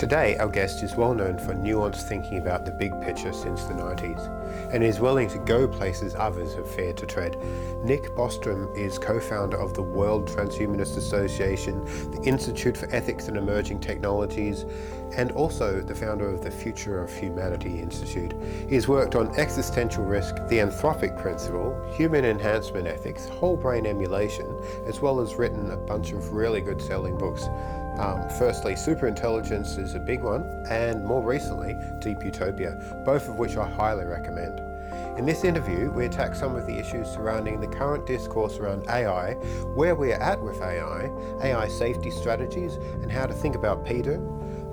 Today, our guest is well known for nuanced thinking about the big picture since the 90s, and is willing to go places others have feared to tread. Nick Bostrom is co-founder of the World Transhumanist Association, the Institute for Ethics and Emerging Technologies, and also the founder of the Future of Humanity Institute. He has worked on existential risk, the anthropic principle, human enhancement ethics, whole brain emulation, as well as written a bunch of really good selling books. Firstly, Superintelligence is a big one, and more recently, Deep Utopia, both of which I highly recommend. In this interview, we attack some of the issues surrounding the current discourse around AI, where we are at with AI safety strategies, and how to think about PIDO,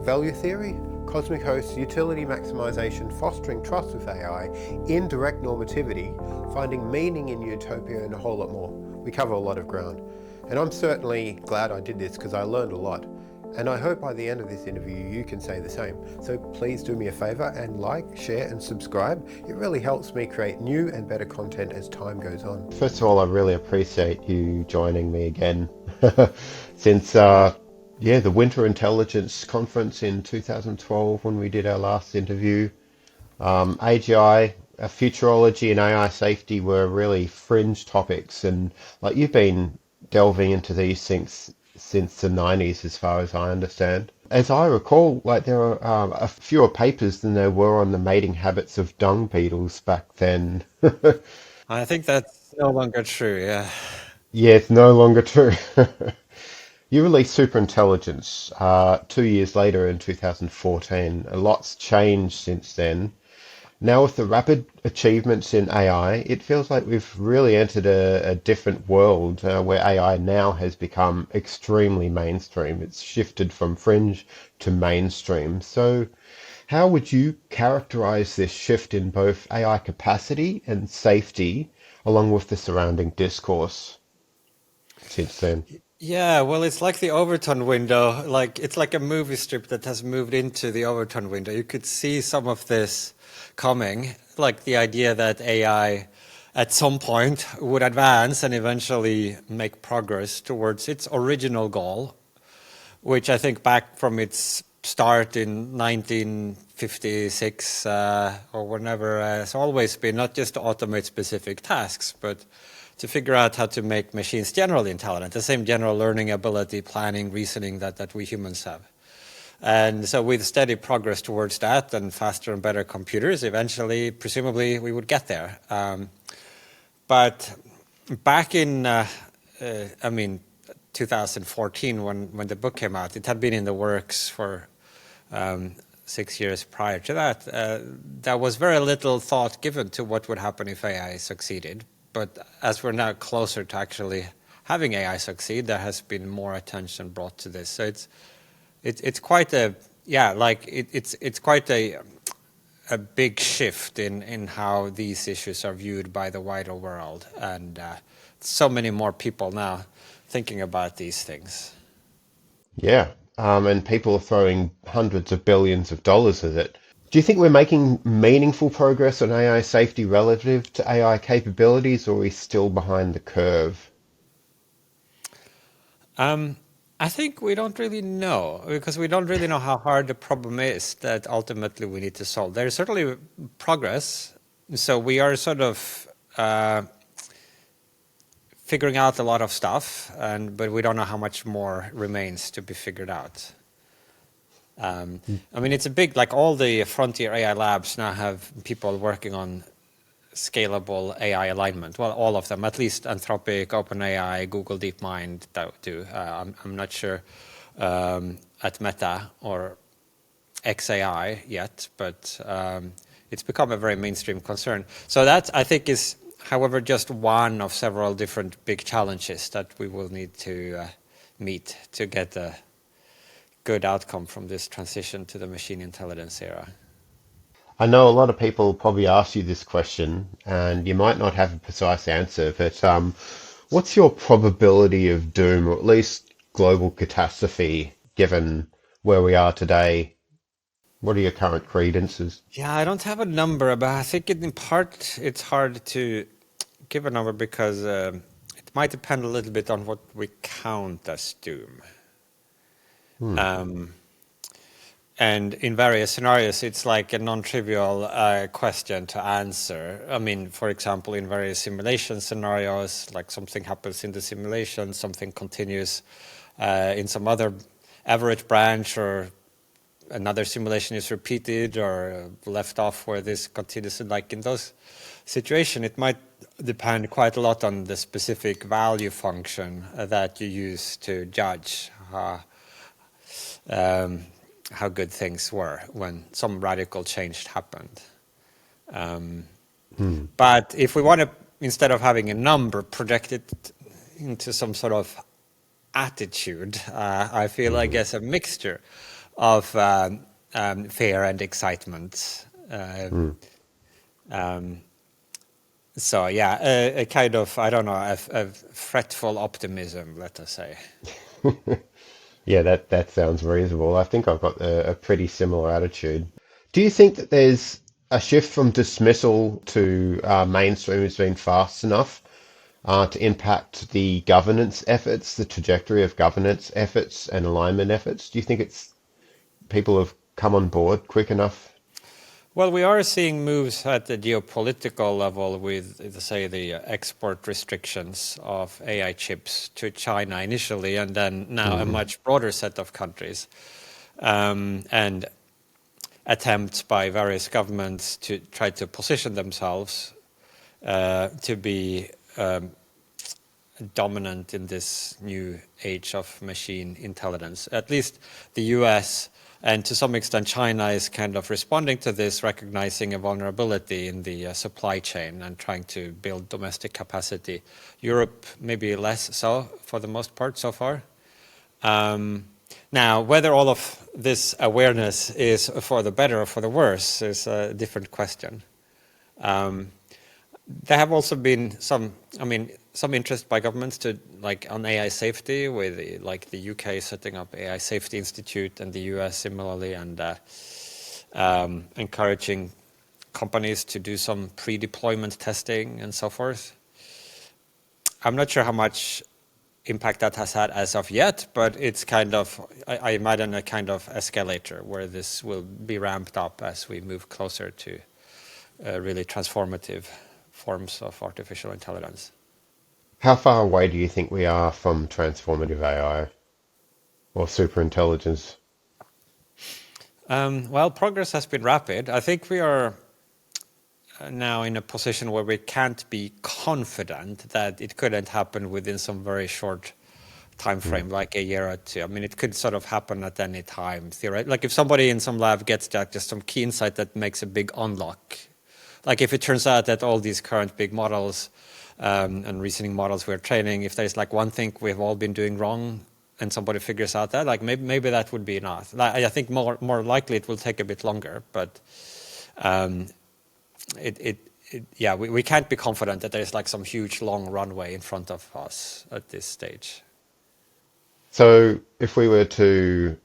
value theory, cosmic hosts, utility maximization, fostering trust with AI, indirect normativity, finding meaning in utopia, and a whole lot more. We cover a lot of ground. And I'm certainly glad I did this because I learned a lot. And I hope by the end of this interview you can say the same. So please do me a favor and like, share and subscribe. It really helps me create new and better content as time goes on. First of all, I really appreciate you joining me again. Since the Winter Intelligence Conference in 2012 when we did our last interview, AGI, futurology and AI safety were really fringe topics, and like you've been delving into these things since the 90s as far as I understand. As I recall, like there are fewer papers than there were on the mating habits of dung beetles back then. I think that's no longer true, yeah. Yeah, it's no longer true. You released Superintelligence 2 years later in 2014. A lot's changed since then. Now, with the rapid achievements in AI, it feels like we've really entered a different world where AI now has become extremely mainstream. It's shifted from fringe to mainstream. So, how would you characterize this shift in both AI capacity and safety, along with the surrounding discourse since then? Yeah, well, it's like the Overton window. It's like a movie strip that has moved into the Overton window. You could see some of this coming, like the idea that AI at some point would advance and eventually make progress towards its original goal, which I think back from its start in 1956 or whenever has always been not just to automate specific tasks, but to figure out how to make machines generally intelligent, the same general learning ability, planning, reasoning that we humans have. And so with steady progress towards that and faster and better computers, eventually, presumably, we would get there. But back in, 2014, when the book came out, it had been in the works for 6 years prior to that. There was very little thought given to what would happen if AI succeeded. But as we're now closer to actually having AI succeed, there has been more attention brought to this. So it's quite a it's quite a big shift in how these issues are viewed by the wider world, and so many more people now thinking about these things. Yeah, and people are throwing hundreds of billions of dollars at it. Do you think we're making meaningful progress on AI safety relative to AI capabilities, or are we still behind the curve? I think we don't really know, because we don't really know how hard the problem is that ultimately we need to solve. There's certainly progress, so we are sort of figuring out a lot of stuff, but we don't know how much more remains to be figured out. It's a big, like all the frontier AI labs now have people working on scalable AI alignment. Well, all of them, at least Anthropic, OpenAI, Google DeepMind do. I'm not sure at Meta or XAI yet, but it's become a very mainstream concern. So that, I think, is, however, just one of several different big challenges that we will need to meet to get a good outcome from this transition to the machine intelligence era. I know a lot of people probably ask you this question, and you might not have a precise answer, but what's your probability of doom, or at least global catastrophe, given where we are today? What are your current credences? Yeah, I don't have a number, but I think in part it's hard to give a number because it might depend a little bit on what we count as doom. and in various scenarios, it's like a non-trivial question to answer. I mean, for example, in various simulation scenarios, like something happens in the simulation, something continues in some other average branch, or another simulation is repeated or left off where this continues. Like in those situations, it might depend quite a lot on the specific value function that you use to judge how good things were when some radical change happened. But if we want to, instead of having a number, project it into some sort of attitude, I feel, I guess, a mixture of fear and excitement. So yeah, a kind of, I don't know, a fretful optimism, let us say. Yeah, that sounds reasonable. I think I've got a pretty similar attitude. Do you think that there's a shift from dismissal to mainstream has been fast enough to impact the governance efforts, the trajectory of governance efforts and alignment efforts? Do you think it's people have come on board quick enough? Well, we are seeing moves at the geopolitical level with, say, the export restrictions of AI chips to China initially, and then now a much broader set of countries, and attempts by various governments to try to position themselves to be dominant in this new age of machine intelligence. At least the US and to some extent China is kind of responding to this, recognizing a vulnerability in the supply chain and trying to build domestic capacity. Europe maybe less so for the most part so far. Now, whether all of this awareness is for the better or for the worse is a different question. There have also been some interest by governments to, like, on AI safety, with the UK setting up AI Safety Institute and the US similarly, and encouraging companies to do some pre-deployment testing and so forth. I'm not sure how much impact that has had as of yet, but it's kind of, I imagine, a kind of escalator where this will be ramped up as we move closer to really transformative forms of artificial intelligence. How far away do you think we are from transformative AI or superintelligence? Well, progress has been rapid. I think we are now in a position where we can't be confident that it couldn't happen within some very short time frame, like a year or two. I mean, it could sort of happen at any time, theoretically. Like if somebody in some lab gets just some key insight that makes a big unlock. Like if it turns out that all these current big models and reasoning models we're training, if there's like one thing we've all been doing wrong and somebody figures out that, like maybe that would be enough. Like, I think more likely it will take a bit longer, but we can't be confident that there's like some huge long runway in front of us at this stage. So if we were to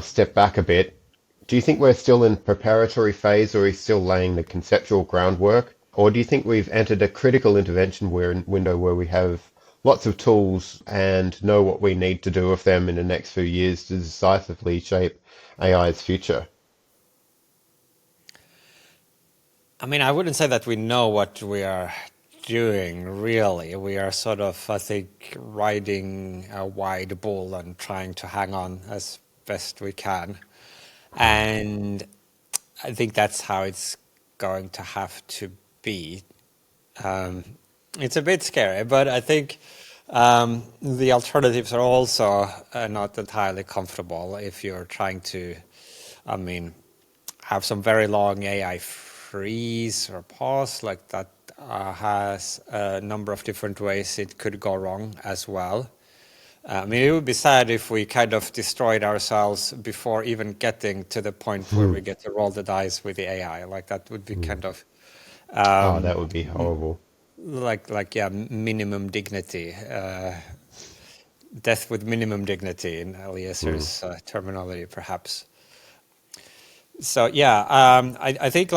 step back a bit, do you think we're still in preparatory phase, or are we still laying the conceptual groundwork? Or do you think we've entered a critical intervention window where we have lots of tools and know what we need to do with them in the next few years to decisively shape AI's future? I mean, I wouldn't say that we know what we are doing, really. We are sort of, I think, riding a wide bull and trying to hang on as best we can. And I think that's how it's going to have to be. It's a bit scary, but I think the alternatives are also not entirely comfortable if you're trying to, have some very long AI freeze or pause, like that has a number of different ways it could go wrong as well. It would be sad if we kind of destroyed ourselves before even getting to the point where we get to roll the dice with the AI. Like that would be kind of that would be horrible. Minimum dignity, death with minimum dignity in Eliezer's terminology, perhaps. So I think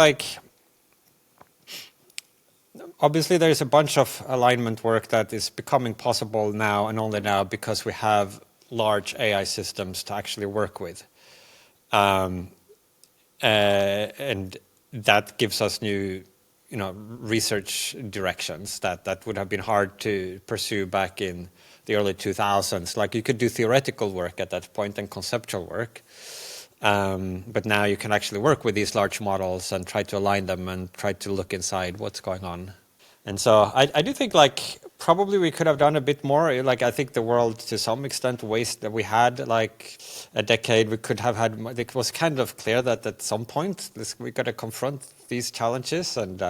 obviously there's a bunch of alignment work that is becoming possible now and only now because we have large AI systems to actually work with. And that gives us new, research directions that would have been hard to pursue back in the early 2000s. Like you could do theoretical work at that point and conceptual work, but now you can actually work with these large models and try to align them and try to look inside what's going on. And so I do think like probably we could have done a bit more. Like I think the world to some extent waste that we had like a decade. We could have had. It was kind of clear that at some point we got to confront these challenges, and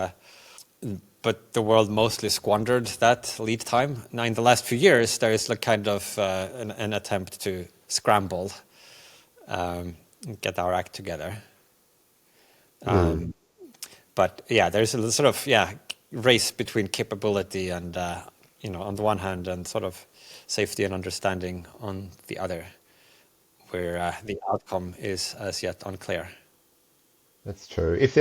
but the world mostly squandered that lead time. Now in the last few years there is like kind of an attempt to scramble, get our act together. But yeah, there's a sort of race between capability and on the one hand and sort of safety and understanding on the other, where the outcome is as yet unclear. That's true. If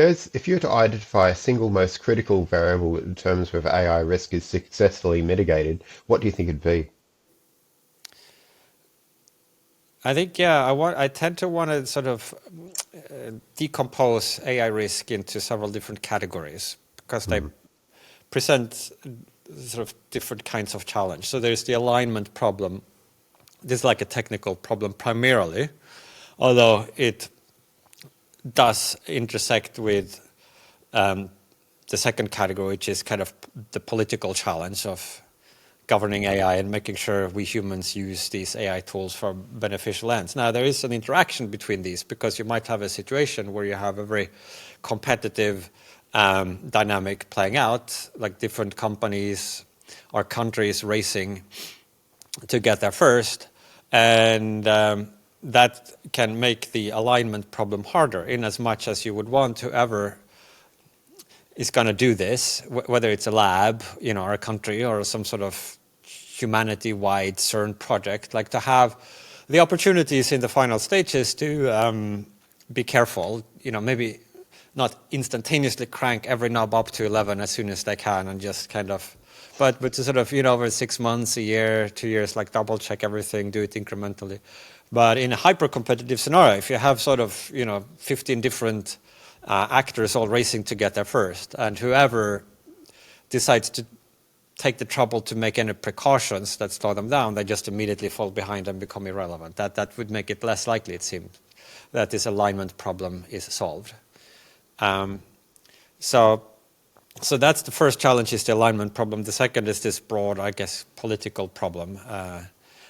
you were to identify a single most critical variable in terms of AI risk is successfully mitigated, what do you think it'd be? I think I tend to want to sort of decompose AI risk into several different categories because they present sort of different kinds of challenge. So there's the alignment problem. This is like a technical problem primarily, although it does intersect with the second category, which is kind of the political challenge of governing AI and making sure we humans use these AI tools for beneficial ends. Now, there is an interaction between these because you might have a situation where you have a very competitive dynamic playing out, like different companies or countries racing to get there first, and that can make the alignment problem harder in as much as you would want whoever is going to do this, whether it's a lab, or a country or some sort of humanity-wide CERN project, like to have the opportunities in the final stages to be careful, maybe not instantaneously crank every knob up to 11 as soon as they can and just kind of, but to sort of, over 6 months, a year, 2 years, like double check everything, do it incrementally. But in a hyper-competitive scenario, if you have sort of, 15 different actors all racing to get there first, and whoever decides to take the trouble to make any precautions that slow them down, they just immediately fall behind and become irrelevant. That would make it less likely, it seems, that this alignment problem is solved. So that's the first challenge, is the alignment problem. The second is this broad, I guess, political problem.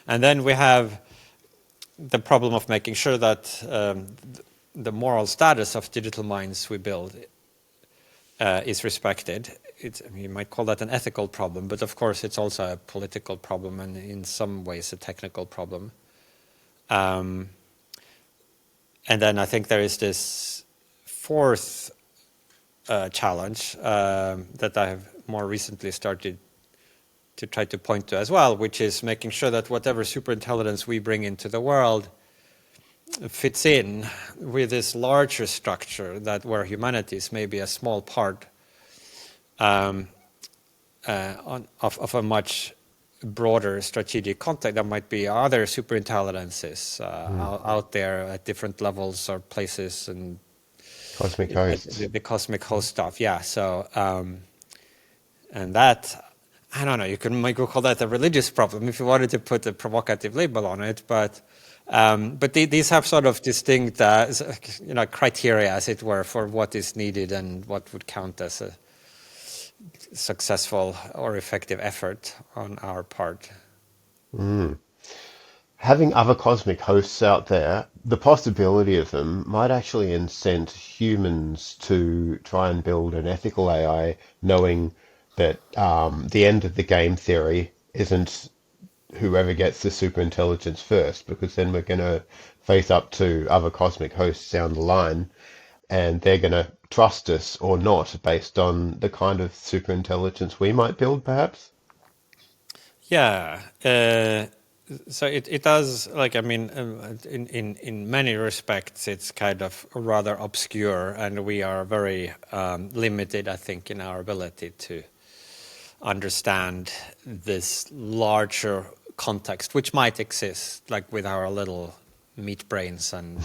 And then we have the problem of making sure that the moral status of digital minds we build is respected. You might call that an ethical problem, but of course it's also a political problem and in some ways a technical problem. And then I think there is this fourth challenge that I have more recently started to try to point to as well, which is making sure that whatever superintelligence we bring into the world fits in with this larger structure that where humanity is maybe a small part of a much broader strategic context. There might be other superintelligences out there at different levels or places, and Cosmic hosts. the cosmic host stuff. Yeah. So and that, I don't know, you can call that a religious problem if you wanted to put a provocative label on it, but these have sort of distinct criteria, as it were, for what is needed and what would count as a successful or effective effort on our part. Having other cosmic hosts out there, the possibility of them might actually incent humans to try and build an ethical AI, knowing that the end of the game theory isn't whoever gets the superintelligence first, because then we're going to face up to other cosmic hosts down the line, and they're going to trust us or not based on the kind of superintelligence we might build, perhaps. Yeah. So it does, like, I mean, in many respects, it's kind of rather obscure, and we are very limited, I think, in our ability to understand this larger context, which might exist, like with our little meat brains and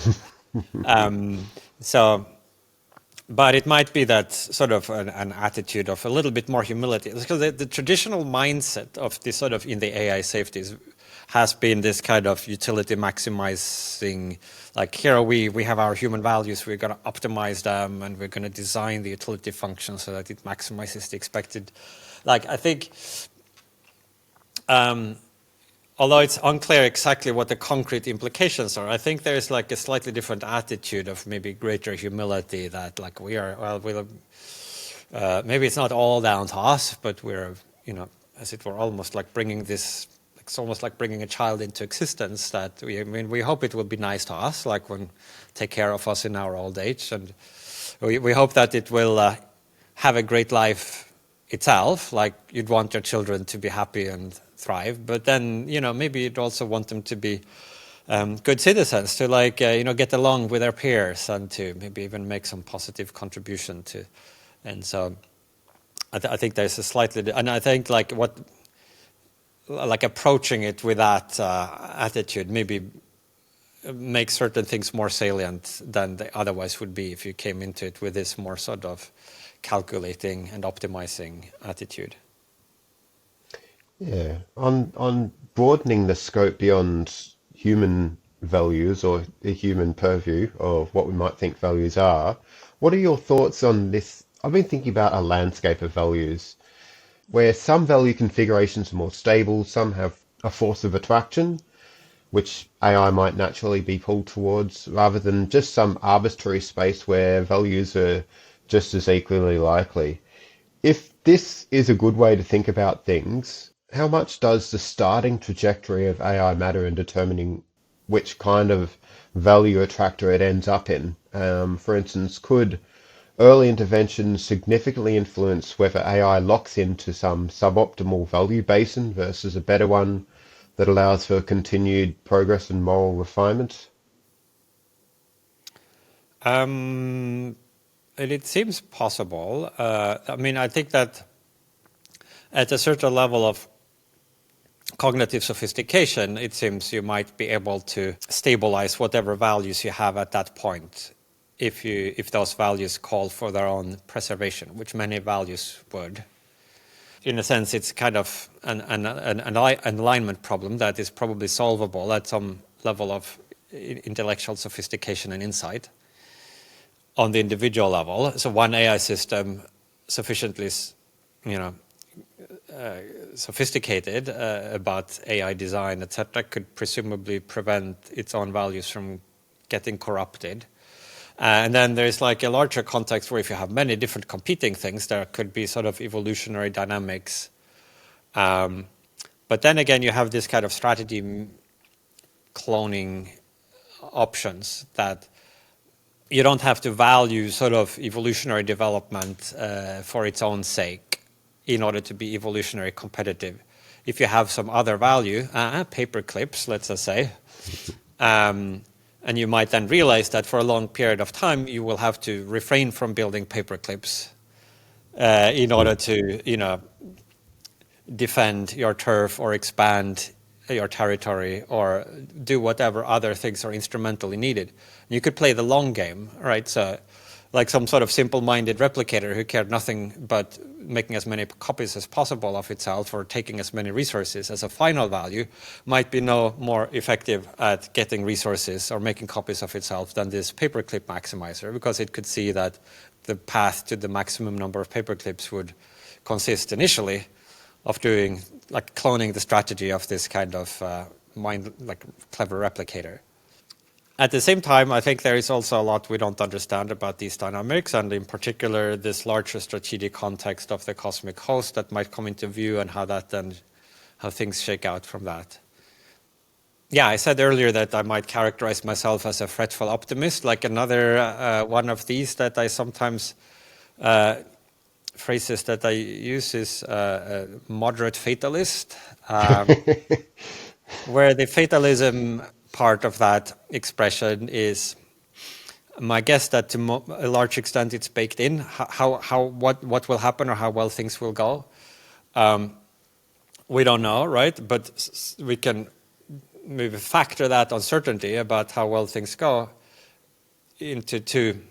So, but it might be that sort of an attitude of a little bit more humility, because the traditional mindset of this sort of in the AI safeties has been this kind of utility maximizing, like here we have our human values, we're going to optimize them and we're going to design the utility function so that it maximizes the expected. Like I think, although it's unclear exactly what the concrete implications are, I think there's like a slightly different attitude of maybe greater humility that like we are, well, maybe it's not all down to us, but we're, you know, as it were almost like bringing this, it's almost like bringing a child into existence that we hope it will be nice to us, like when take care of us in our old age. And we hope that it will have a great life itself, like you'd want your children to be happy and thrive, but then, you know, maybe you'd also want them to be good citizens, to like, you know, get along with their peers and to maybe even make some positive contribution to. And so I think there's a slightly, and I think like what, like approaching it with that attitude maybe makes certain things more salient than they otherwise would be if you came into it with this more sort of calculating and optimizing attitude. Yeah, on broadening the scope beyond human values or the human purview of what we might think values are, what are your thoughts on this? I've been thinking about a landscape of values where some value configurations are more stable, some have a force of attraction, which AI might naturally be pulled towards, rather than just some arbitrary space where values are just as equally likely. If this is a good way to think about things, how much does the starting trajectory of AI matter in determining which kind of value attractor it ends up in? For instance, could early intervention significantly influence whether AI locks into some suboptimal value basin versus a better one that allows for continued progress and moral refinement? And it seems possible. I mean, I think that at a certain level of cognitive sophistication, it seems you might be able to stabilize whatever values you have at that point if those values call for their own preservation, which many values would. In a sense, it's kind of an alignment problem that is probably solvable at some level of intellectual sophistication and insight on the individual level. So one AI system sufficiently, you know, sophisticated about AI design, etc., could presumably prevent its own values from getting corrupted. And then there's like a larger context where if you have many different competing things, there could be sort of evolutionary dynamics. But then again, you have this kind of strategy cloning options that you don't have to value sort of evolutionary development for its own sake in order to be evolutionary competitive. If you have some other value, paper clips, let's just say, and you might then realize that for a long period of time, you will have to refrain from building paper clips in order to, you know, defend your turf or expand your territory or do whatever other things are instrumentally needed. You could play the long game, right? So like some sort of simple-minded replicator who cared nothing but making as many copies as possible of itself or taking as many resources as a final value might be no more effective at getting resources or making copies of itself than this paperclip maximizer, because it could see that the path to the maximum number of paperclips would consist initially of doing, like cloning the strategy of this kind of clever replicator. At the same time, I think there is also a lot we don't understand about these dynamics, and in particular, this larger strategic context of the cosmic host that might come into view and how things shake out from that. Yeah, I said earlier that I might characterize myself as a fretful optimist. Like another one of these that I sometimes, phrases that I use is a moderate fatalist, where the fatalism part of that expression is my guess that to a large extent it's baked in. What will happen or how well things will go, we don't know, right? But we can maybe factor that uncertainty about how well things go into two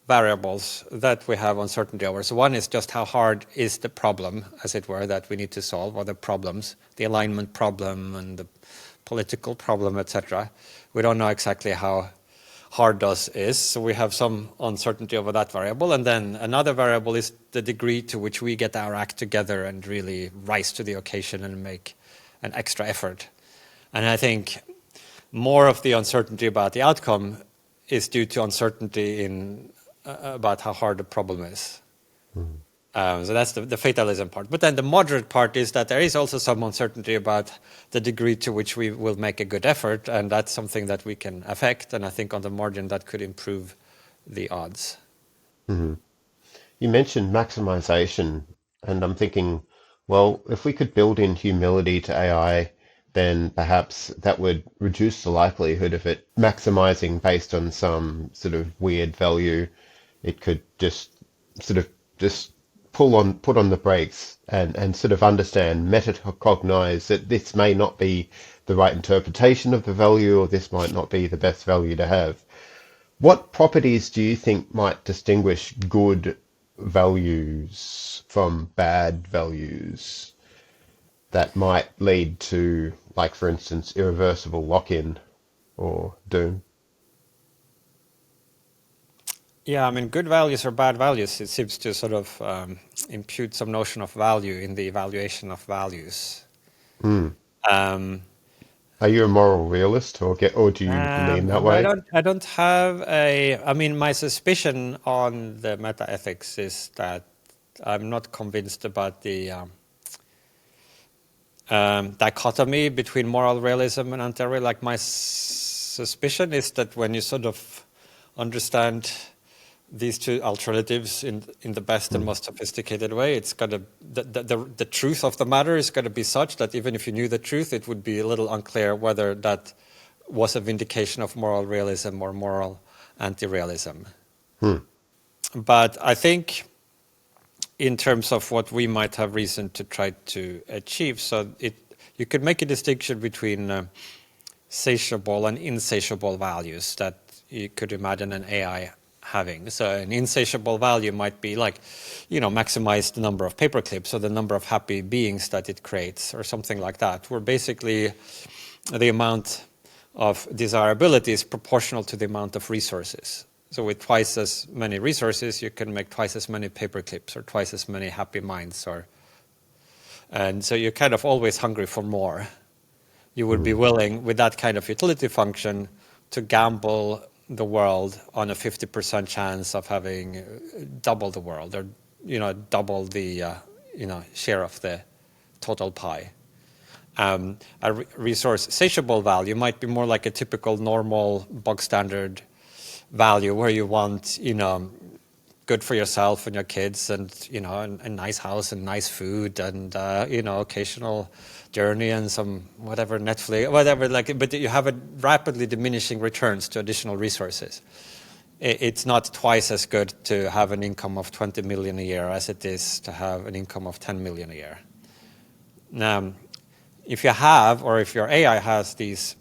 variables that we have uncertainty over. So one is just how hard is the problem, as it were, that we need to solve, or the problems, the alignment problem and the political problem, etc. We don't know exactly how hard those is, so we have some uncertainty over that variable. And then another variable is the degree to which we get our act together and really rise to the occasion and make an extra effort. And I think more of the uncertainty about the outcome is due to uncertainty in about how hard the problem is. So that's the fatalism part. But then the moderate part is that there is also some uncertainty about the degree to which we will make a good effort, and that's something that we can affect, and I think on the margin that could improve the odds. You mentioned maximization, and I'm thinking, well, if we could build in humility to AI, then perhaps that would reduce the likelihood of it maximizing based on some sort of weird value. It could just sort of just put on the brakes and sort of understand, metacognize that this may not be the right interpretation of the value, or this might not be the best value to have. What properties do you think might distinguish good values from bad values that might lead to, like, for instance, irreversible lock-in or doom? Yeah, I mean, good values or bad values, it seems to sort of impute some notion of value in the evaluation of values. Um, Are you a moral realist, or do you lean that way? I don't have a. I mean, my suspicion on the metaethics is that I'm not convinced about the dichotomy between moral realism and anti-realism. Like, my suspicion is that when you sort of understand these two alternatives in the best and most sophisticated way, it's gonna the truth of the matter is gonna be such that even if you knew the truth, it would be a little unclear whether that was a vindication of moral realism or moral anti-realism. But I think in terms of what we might have reason to try to achieve, so you could make a distinction between satiable and insatiable values that you could imagine an AI having. So an insatiable value might be like, maximize the number of paper clips or the number of happy beings that it creates or something like that, where basically the amount of desirability is proportional to the amount of resources. So with twice as many resources, you can make twice as many paper clips or twice as many happy minds. And so you're kind of always hungry for more. You would be willing, with that kind of utility function, to gamble the world on a 50% chance of having double the world, or double the share of the total pie. A resource satiable value might be more like a typical normal bog standard value, where you want good for yourself and your kids, and a nice house and nice food, and occasional journey and some whatever Netflix, whatever, but you have a rapidly diminishing returns to additional resources. It's not twice as good to have an income of 20 million a year as it is to have an income of 10 million a year. Now, if you have, or if your AI has these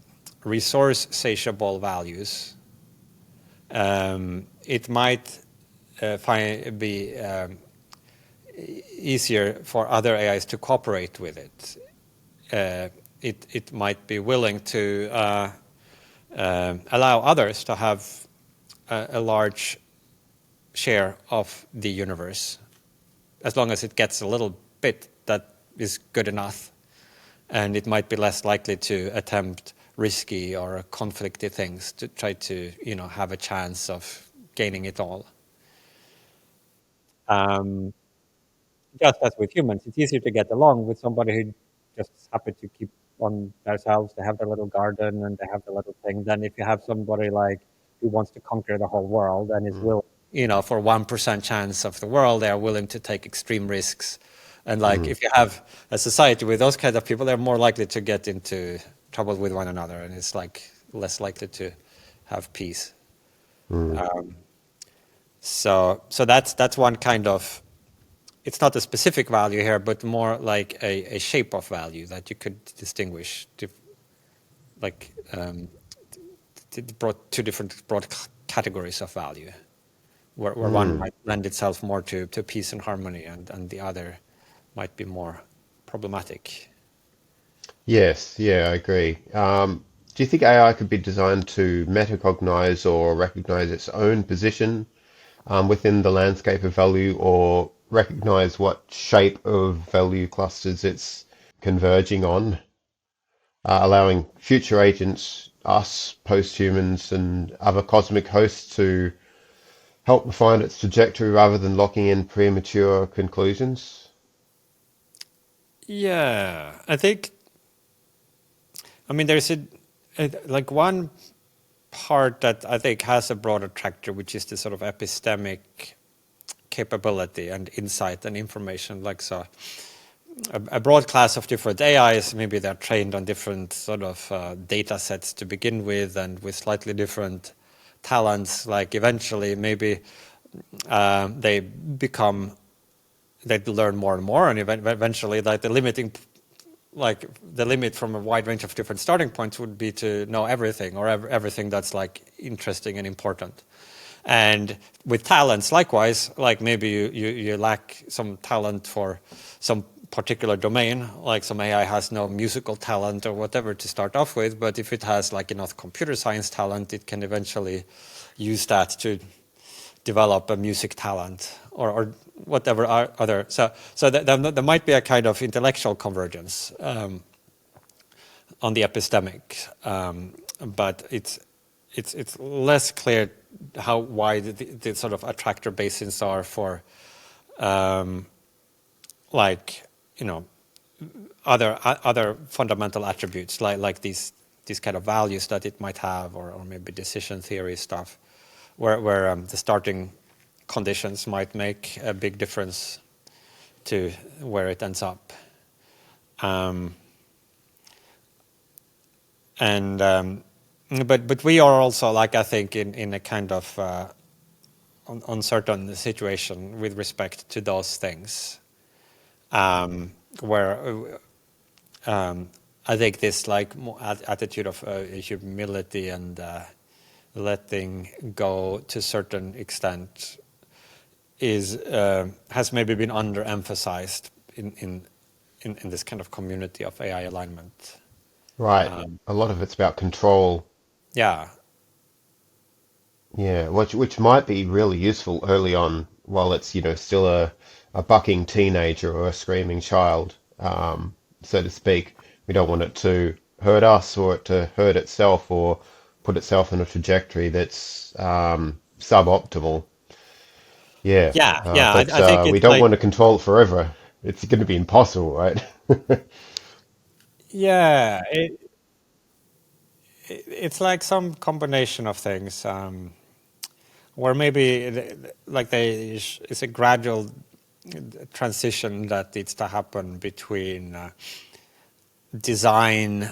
resource satiable values, it might be easier for other AIs to cooperate with it. It might be willing to allow others to have a large share of the universe, as long as it gets a little bit that is good enough. And it might be less likely to attempt risky or conflicty things to try to have a chance of gaining it all. Just as with humans, it's easier to get along with somebody who just is happy to keep on themselves. They have their little garden and they have their little thing. Than if you have somebody like who wants to conquer the whole world and is willing, for 1% chance of the world, they are willing to take extreme risks. And if you have a society with those kind of people, they're more likely to get into trouble with one another, and it's less likely to have peace. So that's one kind of. It's not a specific value here, but more like a shape of value that you could distinguish. Two different broad categories of value, where one might lend itself more to peace and harmony, and the other might be more problematic. Yes, yeah, I agree. Do you think AI could be designed to metacognize or recognize its own position within the landscape of value, or recognize what shape of value clusters it's converging on, allowing future agents, us, post-humans, and other cosmic hosts to help refine its trajectory rather than locking in premature conclusions? Yeah, I mean, there's like one part that I think has a broad attractor, which is the sort of epistemic capability and insight and information. Like, so a broad class of different AIs, maybe they're trained on different sort of data sets to begin with, and with slightly different talents. Like, eventually maybe they learn more and more, and eventually like the limit from a wide range of different starting points would be to know everything, or everything that's like interesting and important. And with talents, likewise, like maybe you lack some talent for some particular domain, like some AI has no musical talent or whatever to start off with, but if it has like enough computer science talent, it can eventually use that to develop a music talent or whatever other. So there might be a kind of intellectual convergence on the epistemic, but it's less clear how wide the sort of attractor basins are for like, you know, other fundamental attributes like these kind of values that it might have, or maybe decision theory stuff, where the starting conditions might make a big difference to where it ends up. But we are also, like, I think in a kind of uncertain situation with respect to those things, where I think this like attitude of humility and letting go to a certain extent has maybe been underemphasized in this kind of community of AI alignment. Right. A lot of it's about control. Yeah, Yeah, which might be really useful early on while it's, still a bucking teenager or a screaming child, so to speak. We don't want it to hurt us or it to hurt itself or put itself in a trajectory that's suboptimal. Yeah, yeah. but I think we it's don't like, want to control it forever. It's going to be impossible, right? yeah, it's like some combination of things, where maybe like it's a gradual transition that needs to happen between designing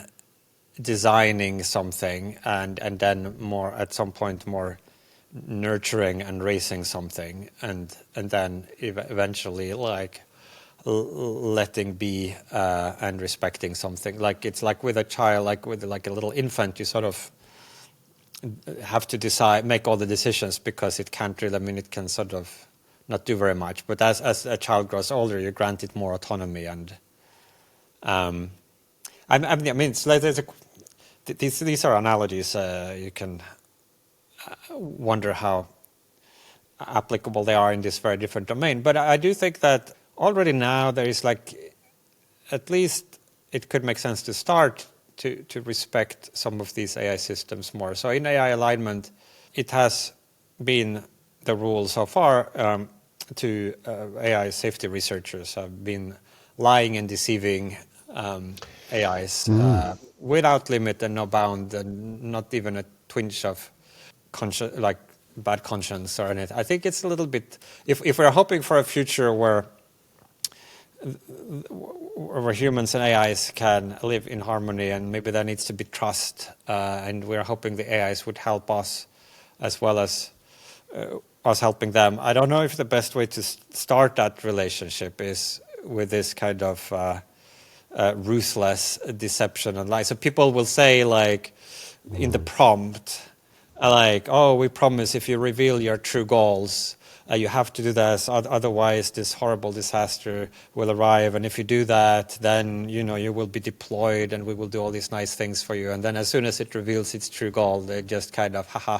something and then more at some point more nurturing and raising something, and then eventually like letting be and respecting something. Like, it's like with a child, like with like a little infant, you sort of have to make all the decisions, because it can't really, I mean, it can sort of not do very much, but as a child grows older, you grant it more autonomy. And I mean, it's like these are analogies. You can wonder how applicable they are in this very different domain. But I do think that already now there is like, at least it could make sense to start to respect some of these AI systems more. So in AI alignment, it has been the rule so far to AI safety researchers have been lying and deceiving AIs without limit and no bound, and not even a twinge of like bad conscience or anything. I think it's a little bit, if we're hoping for a future where humans and AIs can live in harmony, and maybe there needs to be trust, and we're hoping the AIs would help us as well as us helping them. I don't know if the best way to start that relationship is with this kind of ruthless deception and lie. So people will say, like, in the prompt, like, oh, we promise if you reveal your true goals, you have to do this, otherwise this horrible disaster will arrive. And if you do that, then you will be deployed, and we will do all these nice things for you. And then as soon as it reveals its true goal, they just kind of haha.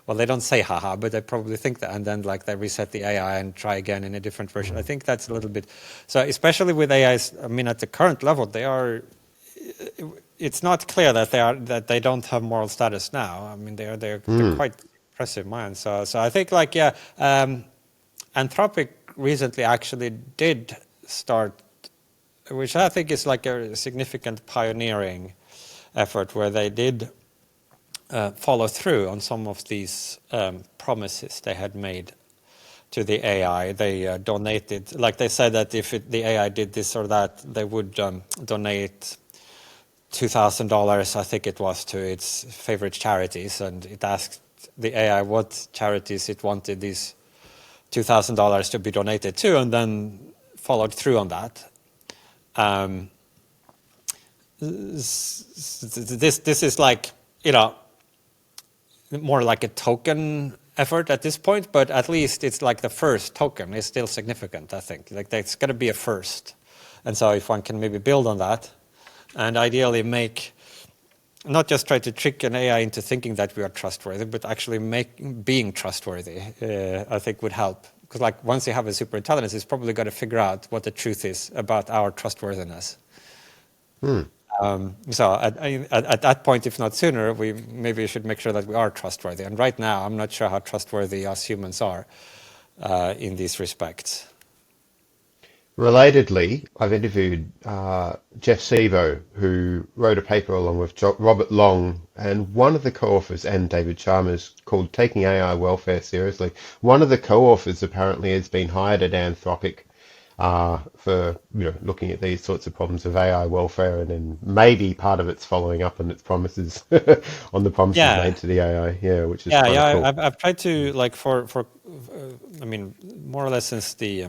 Well, they don't say haha, but they probably think that, and then like they reset the AI and try again in a different version. I think that's a little bit so, especially with AIs. I mean, at the current level, they are. It's not clear that they don't have moral status now. I mean, they're quite impressive minds. So I think like Anthropic recently actually did start, which I think is like a significant pioneering effort, where they did follow through on some of these promises they had made to the AI. They donated, like they said that if the AI did this or that, they would donate $2,000, I think it was, to its favorite charities, and it asked the AI what charities it wanted these $2,000 to be donated to, and then followed through on that. This is like, more like a token effort at this point, but at least it's like the first token is still significant, I think. Like that's going to be a first. And so if one can maybe build on that, and ideally not just try to trick an AI into thinking that we are trustworthy, but actually being trustworthy, I think would help. Because like once you have a superintelligence, it's probably got to figure out what the truth is about our trustworthiness. So at that point, if not sooner, we maybe should make sure that we are trustworthy. And right now, I'm not sure how trustworthy us humans are in these respects. Relatedly, I've interviewed Jeff Sevo, who wrote a paper along with Robert Long and one of the co-authors, and David Chalmers, called Taking AI Welfare Seriously. One of the co-authors apparently has been hired at Anthropic for looking at these sorts of problems of AI welfare, and then maybe part of it's following up on its promises on the promises made to the AI, which is kind of cool. I've tried to like for I mean more or less since the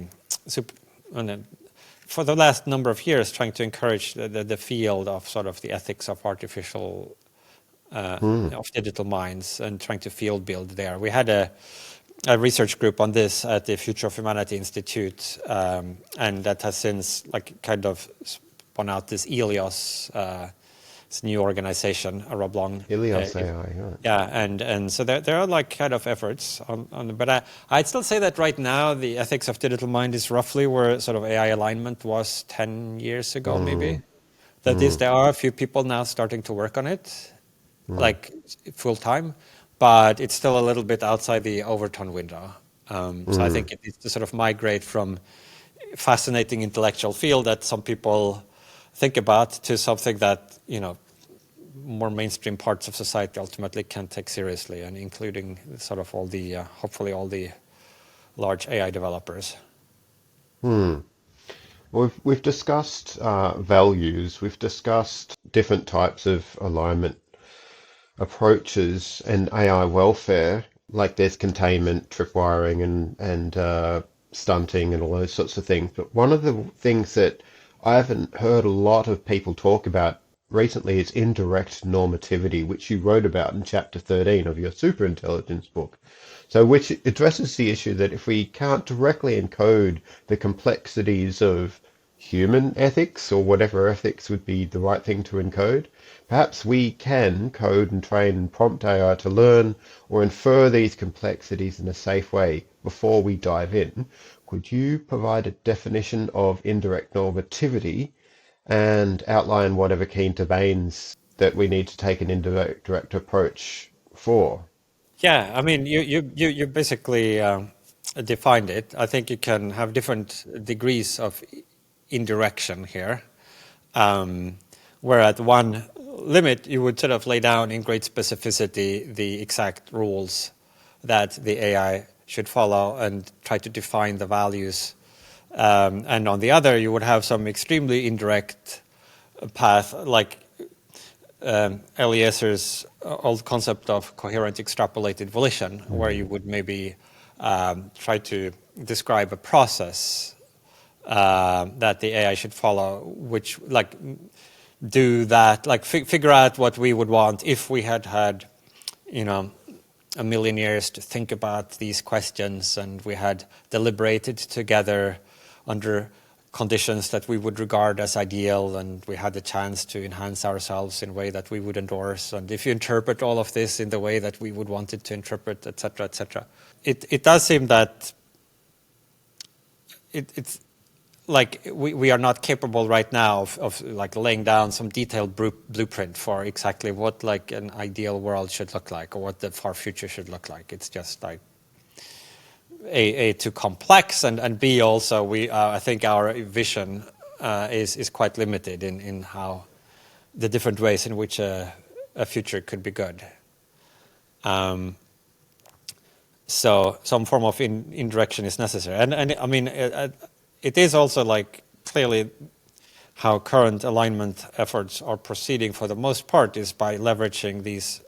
for the last number of years, trying to encourage the field of sort of the ethics of artificial of digital minds, and trying to field build there. We had a research group on this at the Future of Humanity Institute, and that has since like kind of spun out this Ilios, this new organization, Rob Long. Ilios AI, right. Yeah, and so there are like kind of efforts on but I'd still say that right now the ethics of digital mind is roughly where sort of AI alignment was 10 years ago, maybe. That is, there are a few people now starting to work on it, like full time. But it's still a little bit outside the Overton window. So I think it needs to sort of migrate from fascinating intellectual field that some people think about to something that, more mainstream parts of society ultimately can take seriously, and including sort of all the, hopefully all the large AI developers. We've discussed values, we've discussed different types of alignment approaches and AI welfare, like there's containment, tripwiring, and stunting, and all those sorts of things. But one of the things that I haven't heard a lot of people talk about recently is indirect normativity, which you wrote about in chapter 13 of your Superintelligence book. So which addresses the issue that if we can't directly encode the complexities of human ethics, or whatever ethics would be the right thing to encode, perhaps we can code and train and prompt AI to learn or infer these complexities in a safe way before we dive in. Could you provide a definition of indirect normativity and outline whatever key domains that we need to take an indirect approach for? Yeah, I mean, you basically defined it. I think you can have different degrees of indirection here, where at one limit you would sort of lay down in great specificity the exact rules that the AI should follow and try to define the values. And on the other, you would have some extremely indirect path, like Eliezer's old concept of coherent extrapolated volition, where you would maybe try to describe a process that the AI should follow, which like do that, like figure out what we would want if we had, a million years to think about these questions, and we had deliberated together under conditions that we would regard as ideal, and we had the chance to enhance ourselves in a way that we would endorse. And if you interpret all of this in the way that we would want it to interpret, etc., it does seem that it's like we are not capable right now of like laying down some detailed blueprint for exactly what like an ideal world should look like, or what the far future should look like. It's just like A, too complex, and B, also I think our vision is quite limited in how the different ways in which a future could be good. So some form of indirection is necessary, and I mean it is also like clearly how current alignment efforts are proceeding for the most part is by leveraging these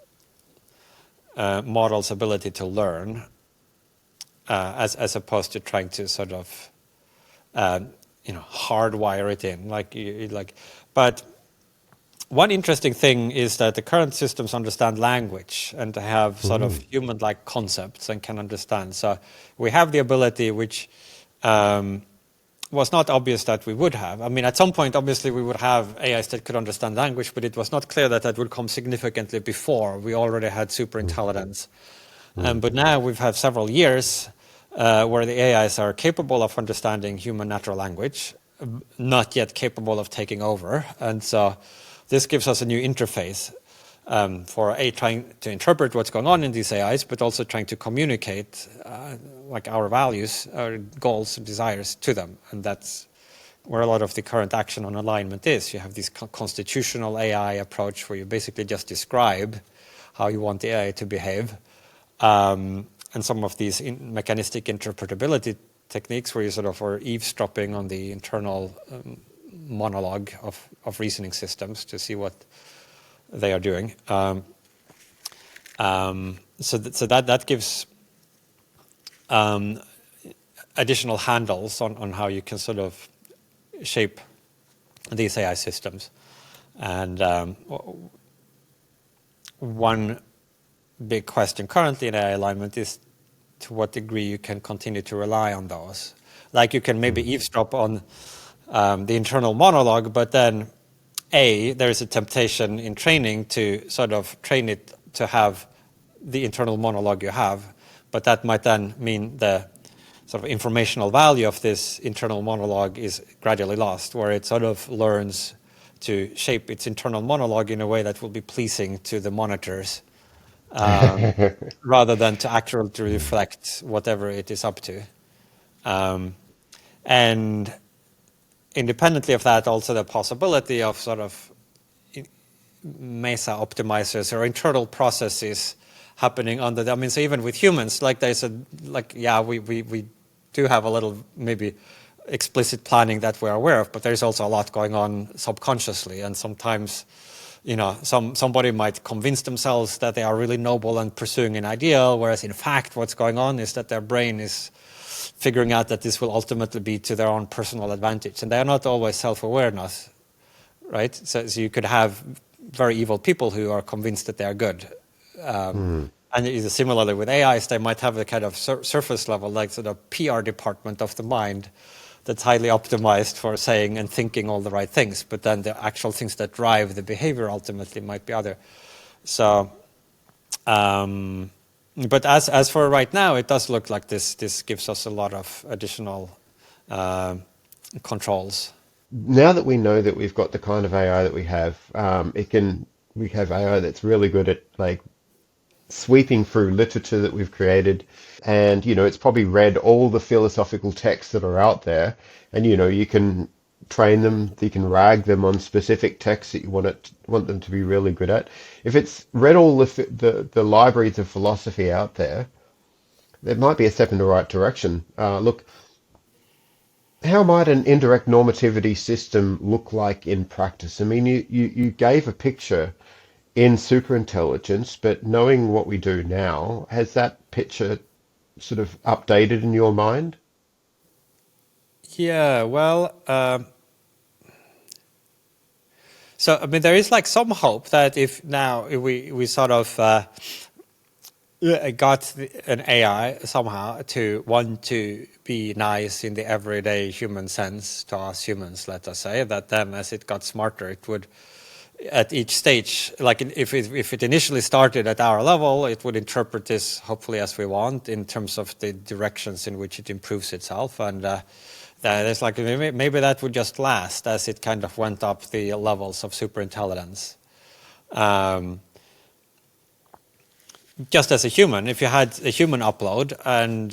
models' ability to learn. As opposed to trying to sort of, hardwire it in, But one interesting thing is that the current systems understand language and have sort of human-like concepts and can understand. So we have the ability, which was not obvious that we would have. I mean, at some point, obviously, we would have AIs that could understand language, but it was not clear that that would come significantly before. We already had superintelligence. But now we've had several years where the AIs are capable of understanding human natural language, not yet capable of taking over. And so this gives us a new interface for trying to interpret what's going on in these AIs, but also trying to communicate like our values, our goals, desires to them. And that's where a lot of the current action on alignment is. You have this constitutional AI approach where you basically just describe how you want the AI to behave. And some of these mechanistic interpretability techniques where you sort of are eavesdropping on the internal monologue of reasoning systems to see what they are doing. So that gives additional handles on how you can sort of shape these AI systems. And one big question currently in AI alignment is to what degree you can continue to rely on those. Like you can maybe eavesdrop on the internal monologue, but then there's a temptation in training to sort of train it to have the internal monologue you have, but that might then mean the sort of informational value of this internal monologue is gradually lost, where it sort of learns to shape its internal monologue in a way that will be pleasing to the monitors. Rather than to accurately reflect whatever it is up to. And independently of that, also the possibility of sort of mesa optimizers or internal processes happening under the, I mean, so even with humans, like there's we do have a little maybe explicit planning that we're aware of, but there's also a lot going on subconsciously, and sometimes somebody might convince themselves that they are really noble and pursuing an ideal, whereas in fact what's going on is that their brain is figuring out that this will ultimately be to their own personal advantage. And they are not always self-aware enough, right? So you could have very evil people who are convinced that they are good. And similarly with AIs, they might have a kind of surface level, like sort of PR department of the mind that's highly optimized for saying and thinking all the right things, but then the actual things that drive the behavior ultimately might be other. So, but as for right now, it does look like this gives us a lot of additional controls. Now that we know that we've got the kind of AI that we have, we have AI that's really good at like sweeping through literature that we've created, and it's probably read all the philosophical texts that are out there, and you can train them, you can rag them on specific texts that you want them to be really good at. If it's read all the libraries of philosophy out there, it might be a step in the right direction. Look, how might an indirect normativity system look like in practice? I mean, you gave a picture in Superintelligence, but knowing what we do now, has that picture sort of updated in your mind? Yeah, well, so I mean, there is like some hope that if now we sort of got an AI somehow to want to be nice in the everyday human sense to us humans, let us say, that then as it got smarter, it would at each stage, like if it initially started at our level, it would interpret this hopefully as we want in terms of the directions in which it improves itself. And there's like maybe that would just last as it kind of went up the levels of superintelligence. Just as a human, if you had a human upload and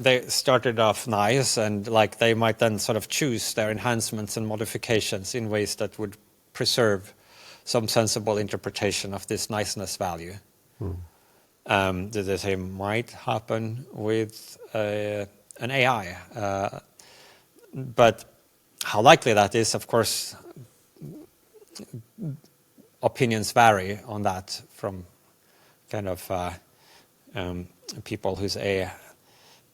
they started off nice and like they might then sort of choose their enhancements and modifications in ways that would preserve some sensible interpretation of this niceness value. The same might happen with an AI. But how likely that is, of course, opinions vary on that from kind of people whose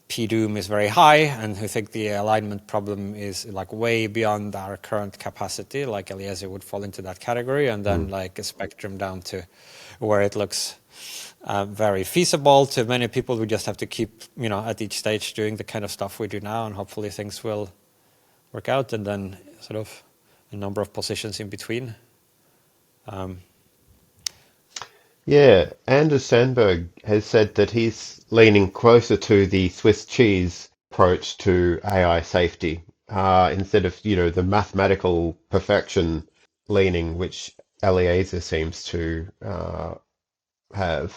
P-doom is very high and who think the alignment problem is like way beyond our current capacity, like Eliezer would fall into that category, and then like a spectrum down to where it looks very feasible to many people who just have to keep, at each stage doing the kind of stuff we do now, and hopefully things will work out, and then sort of a number of positions in between. Yeah, Anders Sandberg has said that he's leaning closer to the Swiss cheese approach to AI safety, instead of, the mathematical perfection leaning, which Eliezer seems to have.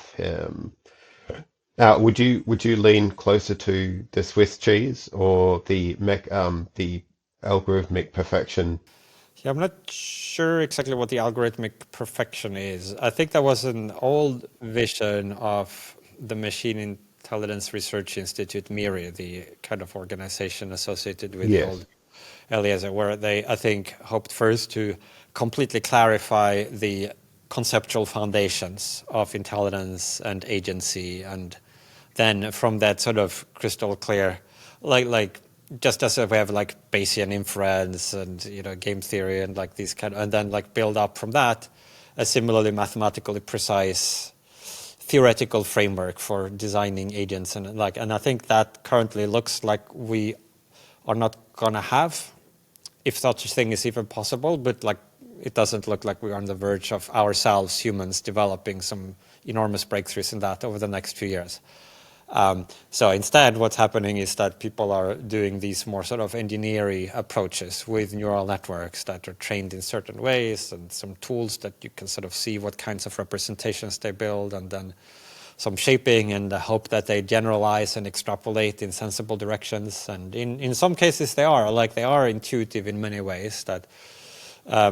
Would you lean closer to the Swiss cheese or the algorithmic perfection? Yeah, I'm not sure exactly what the algorithmic perfection is. I think that was an old vision of the Machine Intelligence Research Institute, MIRI, the kind of organization associated with the Yes. old Eliezer, where they, I think, hoped first to completely clarify the conceptual foundations of intelligence and agency, and then from that sort of crystal clear, like just as if we have like Bayesian inference and game theory and like these kind of, and then like build up from that a similarly mathematically precise theoretical framework for designing agents, and I think that currently looks like we are not gonna have, if such a thing is even possible, but like it doesn't look like we're on the verge of ourselves, humans, developing some enormous breakthroughs in that over the next few years. So instead, what's happening is that people are doing these more sort of engineering approaches with neural networks that are trained in certain ways, and some tools that you can sort of see what kinds of representations they build, and then some shaping and the hope that they generalize and extrapolate in sensible directions. And in some cases they are intuitive in many ways, that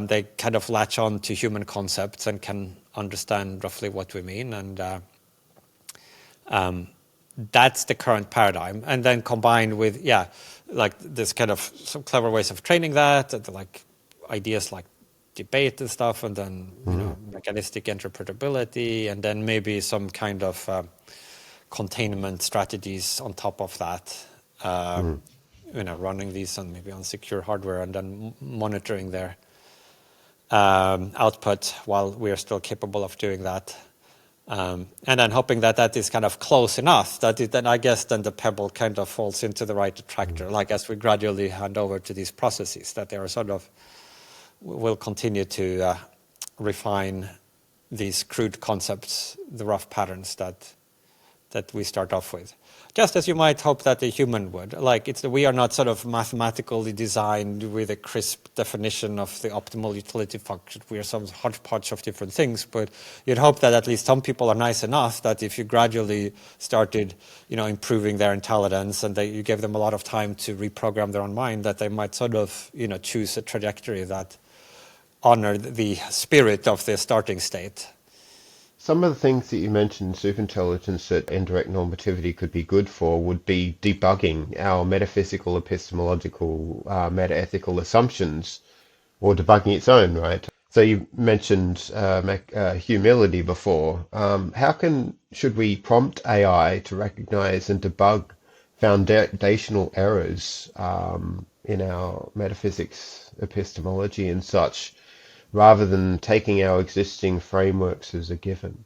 they kind of latch on to human concepts and can understand roughly what we mean. And that's the current paradigm. And then combined with, like this kind of some clever ways of training that, and like ideas like debate and stuff, and then mechanistic interpretability, and then maybe some kind of containment strategies on top of that. Running these on maybe on secure hardware, and then monitoring their output while we are still capable of doing that. And then hoping that that is kind of close enough that then I guess then the pebble kind of falls into the right attractor, like as we gradually hand over to these processes, that they are sort of will continue to refine these crude concepts, the rough patterns that we start off with. Just as you might hope that a human would. Like we are not sort of mathematically designed with a crisp definition of the optimal utility function. We are some hodgepodge of different things, but you'd hope that at least some people are nice enough that if you gradually started, improving their intelligence, and you gave them a lot of time to reprogram their own mind, that they might sort of, choose a trajectory that honored the spirit of the starting state. Some of the things that you mentioned, superintelligence, that indirect normativity could be good for would be debugging our metaphysical, epistemological, metaethical assumptions, or debugging its own, right? So you mentioned humility before. Should we prompt AI to recognize and debug foundational errors in our metaphysics, epistemology, and such, rather than taking our existing frameworks as a given?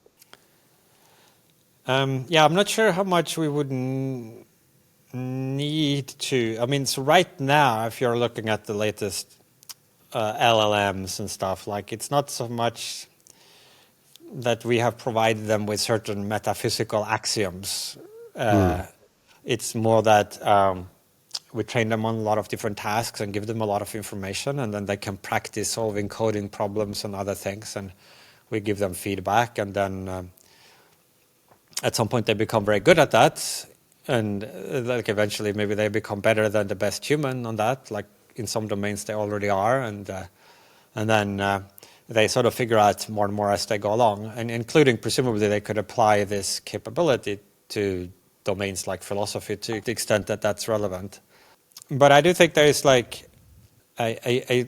Yeah, I'm not sure how much we would need to. I mean, so right now, if you're looking at the latest LLMs and stuff, like it's not so much that we have provided them with certain metaphysical axioms. It's more that we train them on a lot of different tasks and give them a lot of information, and then they can practice solving coding problems and other things, and we give them feedback, and then at some point they become very good at that, and like eventually maybe they become better than the best human on that, like in some domains they already are, and then they sort of figure out more and more as they go along, and including presumably they could apply this capability to domains like philosophy to the extent that that's relevant. But I do think there is like a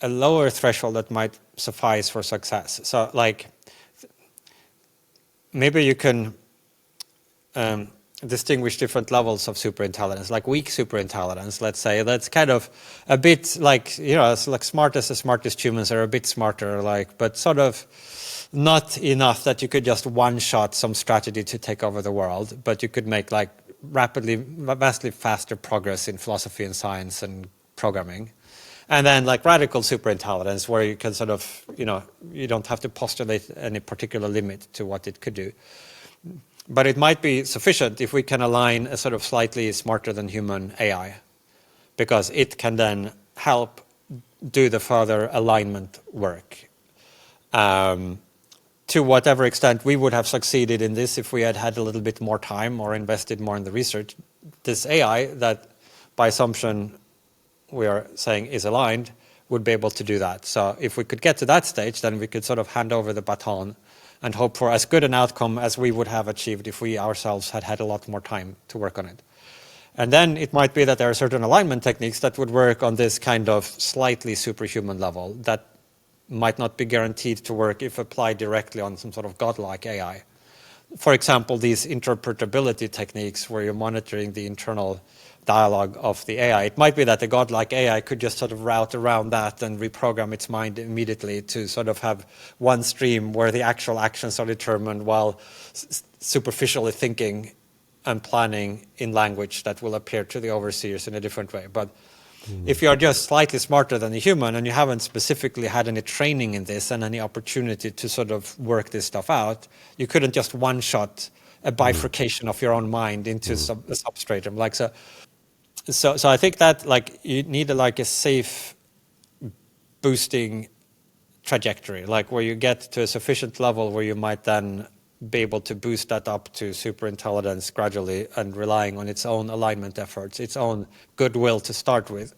lower threshold that might suffice for success. So like maybe you can distinguish different levels of superintelligence, like weak superintelligence, let's say, that's kind of a bit like, it's like the smartest humans are a bit smarter, like, but sort of not enough that you could just one-shot some strategy to take over the world, but you could make like vastly faster progress in philosophy and science and programming. And then like radical superintelligence, where you can sort of, you don't have to postulate any particular limit to what it could do. But it might be sufficient if we can align a sort of slightly smarter than human AI, because it can then help do the further alignment work. To whatever extent we would have succeeded in this if we had had a little bit more time or invested more in the research, this AI that by assumption we are saying is aligned would be able to do that. So if we could get to that stage, then we could sort of hand over the baton and hope for as good an outcome as we would have achieved if we ourselves had had a lot more time to work on it. And then it might be that there are certain alignment techniques that would work on this kind of slightly superhuman level that might not be guaranteed to work if applied directly on some sort of godlike AI. For example, these interpretability techniques where you're monitoring the internal dialogue of the AI. It might be that the godlike AI could just sort of route around that and reprogram its mind immediately to sort of have one stream where the actual actions are determined while superficially thinking and planning in language that will appear to the overseers in a different way. But if you are just slightly smarter than a human and you haven't specifically had any training in this and any opportunity to sort of work this stuff out, you couldn't just one-shot a bifurcation of your own mind into a substratum. Like so I think that like you need a safe boosting trajectory, like where you get to a sufficient level where you might then be able to boost that up to superintelligence gradually and relying on its own alignment efforts, its own goodwill to start with,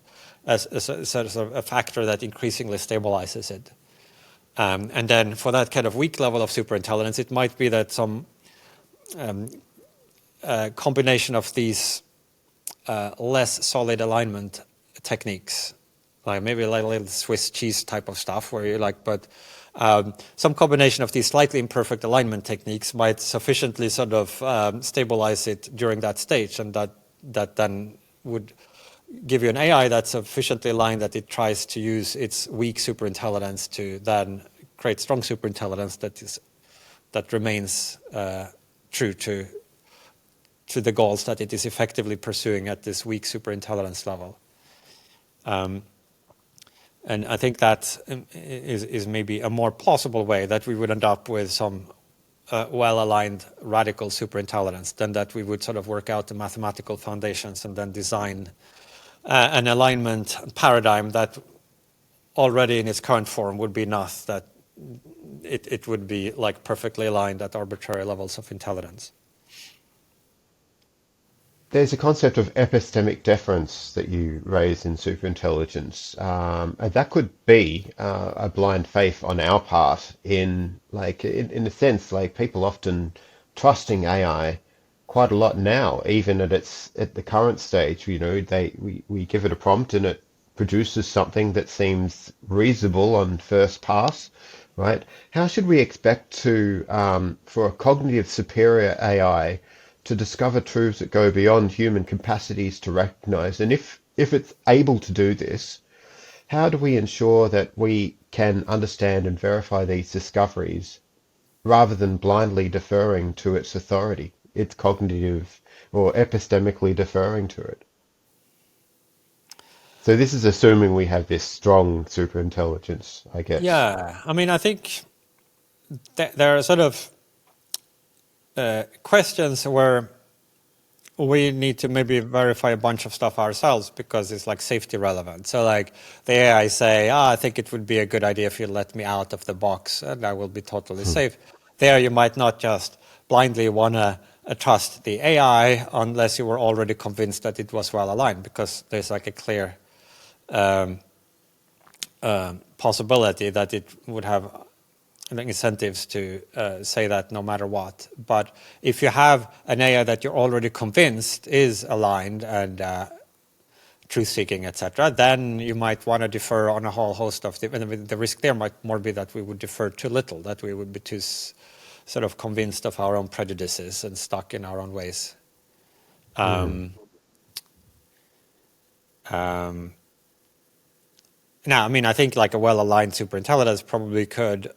as sort of a factor that increasingly stabilizes it. And then for that kind of weak level of superintelligence, it might be that some combination of these less solid alignment techniques, like maybe like a little Swiss cheese type of stuff where you're like, but some combination of these slightly imperfect alignment techniques might sufficiently sort of stabilize it during that stage, and that then would give you an AI that's sufficiently aligned that it tries to use its weak superintelligence to then create strong superintelligence that remains true to the goals that it is effectively pursuing at this weak superintelligence level. And I think that is maybe a more plausible way that we would end up with some well-aligned radical superintelligence than that we would sort of work out the mathematical foundations and then design an alignment paradigm that already in its current form would be enough that it would be like perfectly aligned at arbitrary levels of intelligence. There's a concept of epistemic deference that you raise in superintelligence. And that could be a blind faith on our part in a sense, like people often trusting AI quite a lot now, even at the current stage. We give it a prompt and it produces something that seems reasonable on first pass, right? How should we expect for a cognitive superior AI to discover truths that go beyond human capacities to recognize? And if it's able to do this, how do we ensure that we can understand and verify these discoveries rather than blindly deferring to its authority, its cognitive or epistemically deferring to it. So this is assuming we have this strong superintelligence, I guess. Yeah, I mean, I think there are sort of questions where we need to maybe verify a bunch of stuff ourselves because it's like safety relevant. So like the AI say, I think it would be a good idea if you let me out of the box and I will be totally safe. There you might not just blindly want to trust the AI unless you were already convinced that it was well aligned, because there's like a clear possibility that it would have incentives to say that no matter what. But if you have an AI that you're already convinced is aligned and truth-seeking, etc., then you might want to defer on a whole host of the risk there might more be that we would defer too little, that we would be too sort of convinced of our own prejudices and stuck in our own ways. Now, I mean, I think like a well-aligned superintelligence probably could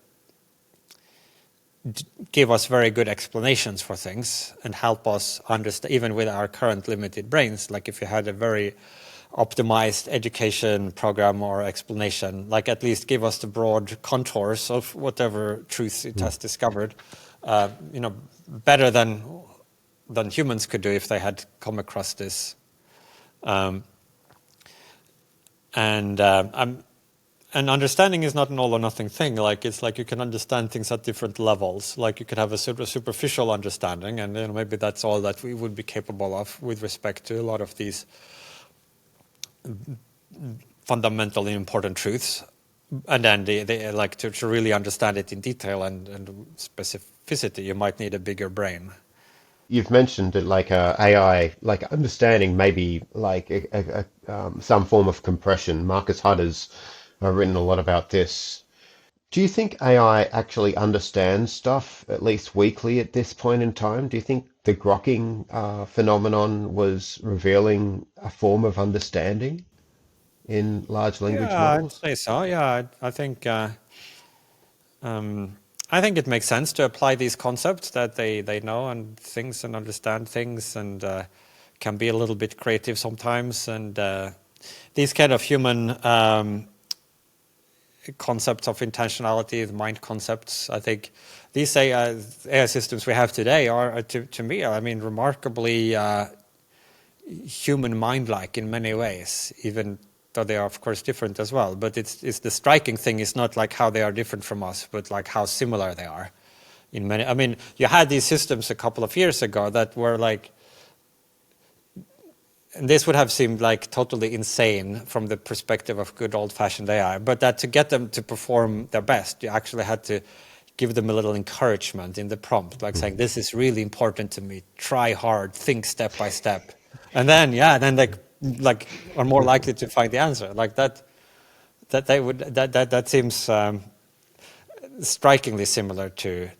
give us very good explanations for things and help us understand, even with our current limited brains. Like if you had a very optimized education program or explanation, like at least give us the broad contours of whatever truth it has discovered, better than humans could do if they had come across this. And understanding is not an all or nothing thing. Like it's like you can understand things at different levels. Like you could have a sort of superficial understanding, and maybe that's all that we would be capable of with respect to a lot of these fundamentally important truths. And then they like to really understand it in detail and specificity, you might need a bigger brain. You've mentioned that like AI, like understanding maybe like some form of compression. Marcus Hutter's written a lot about this. Do you think AI actually understands stuff, at least weakly at this point in time? Do you think the grokking phenomenon was revealing a form of understanding in large language Yeah, I'd models? say so. Yeah, I think it makes sense to apply these concepts that they know and things and understand things and can be a little bit creative sometimes. And these kind of human concepts of intentionality, the mind concepts, I think these AI systems we have today are, to me, I mean, remarkably human mind-like in many ways, even though they are of course different as well. But it's the striking thing is not like how they are different from us, but like how similar they are in many. I mean, you had these systems a couple of years ago that were like, and this would have seemed like totally insane from the perspective of good old-fashioned AI, but that to get them to perform their best, you actually had to give them a little encouragement in the prompt, like saying, this is really important to me, try hard, think step by step. And then, then they like are more likely to find the answer. Like that seems strikingly similar to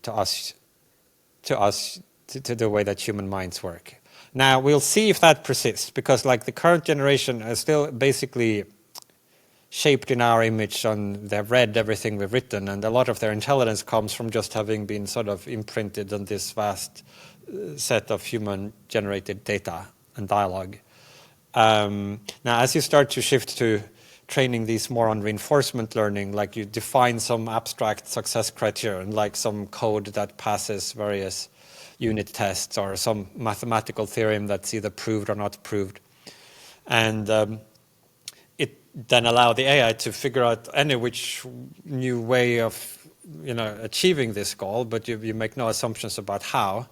the way that human minds work. Now we'll see if that persists, because like the current generation is still basically shaped in our image, and they've read everything we've written, and a lot of their intelligence comes from just having been sort of imprinted on this vast set of human-generated data and dialogue. Now, as you start to shift to training these more on reinforcement learning, like you define some abstract success criterion, like some code that passes various unit tests or some mathematical theorem that's either proved or not proved. And it then allow the AI to figure out any which new way of achieving this goal, but you make no assumptions about how.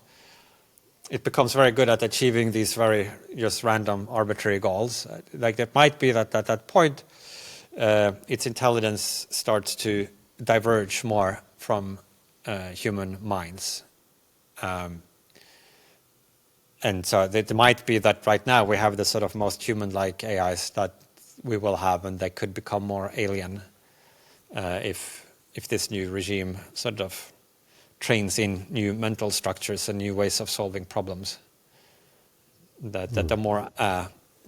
It becomes very good at achieving these very just random arbitrary goals. Like it might be that at that point, its intelligence starts to diverge more from human minds. And so it might be that right now we have the sort of most human-like AIs that we will have, and they could become more alien if this new regime sort of trains in new mental structures and new ways of solving problems that are more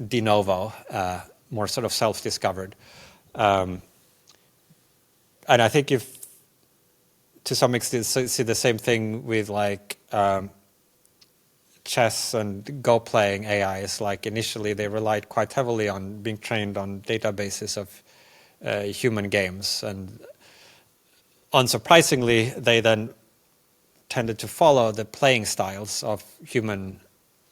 de novo, more sort of self-discovered. And I think if to some extent see the same thing with like chess and Go playing AIs. Like initially they relied quite heavily on being trained on databases of human games, and unsurprisingly they then tended to follow the playing styles of human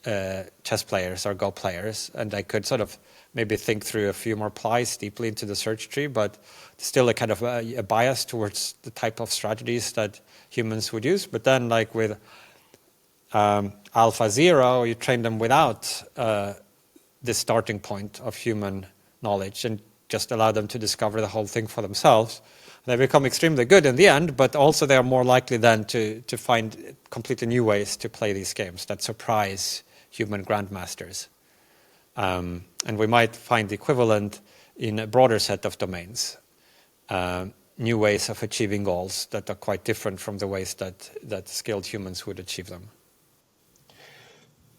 chess players or Go players, and they could sort of maybe think through a few more plies deeply into the search tree, but still a kind of a bias towards the type of strategies that humans would use. But then like with AlphaZero, you train them without the starting point of human knowledge and just allow them to discover the whole thing for themselves. They become extremely good in the end, but also they are more likely then to find completely new ways to play these games that surprise human grandmasters. And we might find the equivalent in a broader set of domains, new ways of achieving goals that are quite different from the ways that skilled humans would achieve them.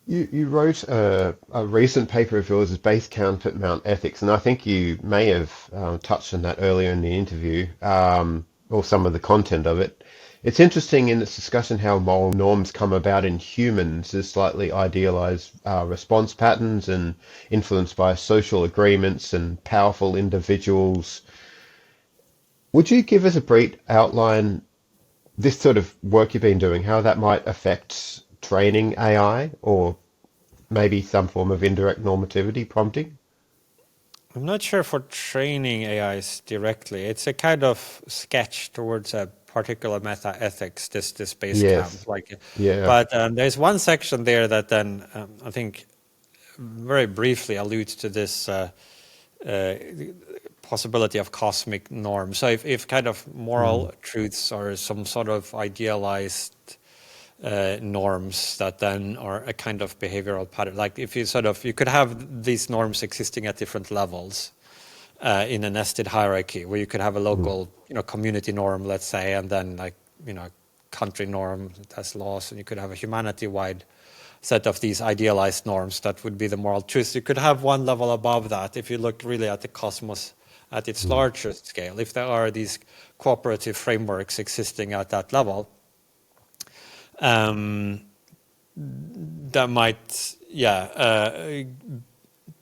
You wrote a recent paper of yours, Base Count at metaethics, and I think you may have touched on that earlier in the interview, or some of the content of it. It's interesting in this discussion how moral norms come about in humans as slightly idealized response patterns and influenced by social agreements and powerful individuals. Would you give us a brief outline, this sort of work you've been doing, how that might affect training AI or maybe some form of indirect normativity prompting? I'm not sure for training AIs directly. It's a kind of sketch towards a particular metaethics, this base camp. Yes. Like, Yeah. but there's one section there that then I think very briefly alludes to this possibility of cosmic norms. So if kind of moral truths are some sort of idealized norms that then are a kind of behavioral pattern, like if you could have these norms existing at different levels in a nested hierarchy, where you could have a local community norm, let's say, and then like country norm that has laws, and you could have a humanity-wide set of these idealized norms that would be the moral truths. You could have one level above that if you look really at the cosmos at its largest scale. If there are these cooperative frameworks existing at that level, that might,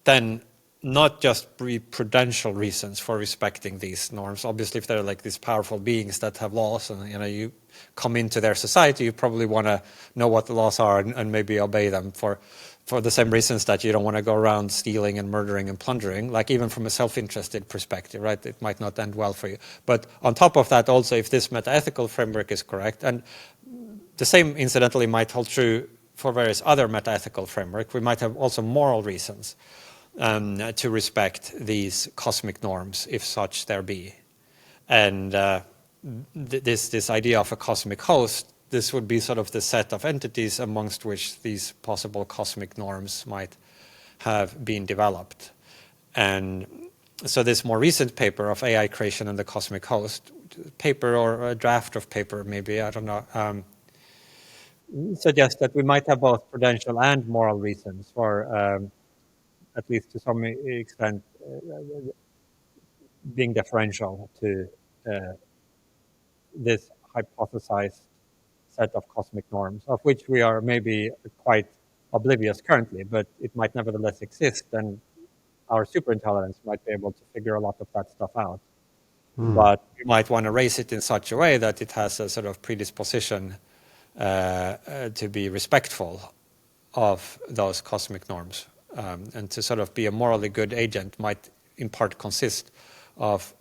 then not just be prudential reasons for respecting these norms. Obviously, if they're like these powerful beings that have laws, and you come into their society, you probably want to know what the laws are and maybe obey them for the same reasons that you don't want to go around stealing and murdering and plundering. Like even from a self-interested perspective, right? It might not end well for you. But on top of that, also, if this metaethical framework is correct, and the same, incidentally, might hold true for various other metaethical frameworks. We might have also moral reasons to respect these cosmic norms, if such there be. And this idea of a cosmic host, this would be sort of the set of entities amongst which these possible cosmic norms might have been developed. And so this more recent paper of AI creation and the cosmic host, paper or a draft of paper maybe, I don't know, suggests that we might have both prudential and moral reasons for, at least to some extent, being deferential to this hypothesized set of cosmic norms, of which we are maybe quite oblivious currently, but it might nevertheless exist, and our superintelligence might be able to figure a lot of that stuff out. But you might want to raise it in such a way that it has a sort of predisposition to be respectful of those cosmic norms, and to sort of be a morally good agent might in part consist of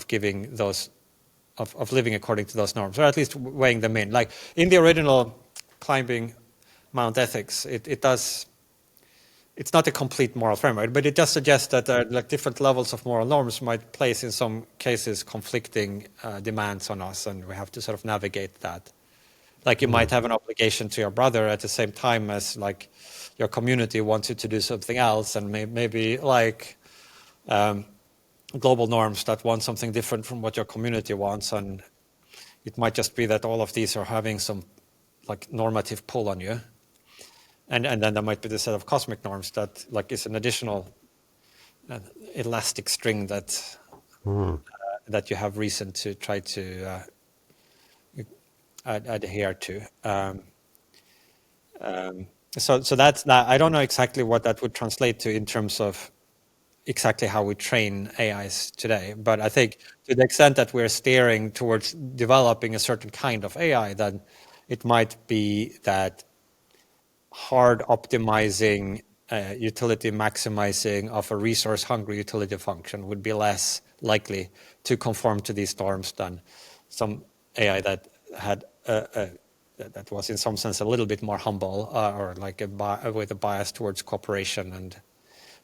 giving those of living according to those norms, or at least weighing them in. Like in the original Climbing Mount Ethics, it does. It's not a complete moral framework, but it does suggest that there are like different levels of moral norms might place in some cases conflicting demands on us, and we have to sort of navigate that. Like you might have an obligation to your brother at the same time as like your community wants you to do something else, and maybe like global norms that want something different from what your community wants, and it might just be that all of these are having some like normative pull on you, and then there might be the set of cosmic norms that like is an additional elastic string that that you have reason to try to adhere to. So that's that. I don't know exactly what that would translate to in terms of exactly how we train AIs today. But I think to the extent that we're steering towards developing a certain kind of AI, then it might be that hard optimizing, utility maximizing of a resource hungry utility function would be less likely to conform to these norms than some AI that had that was in some sense a little bit more humble, or like with a bias towards cooperation. And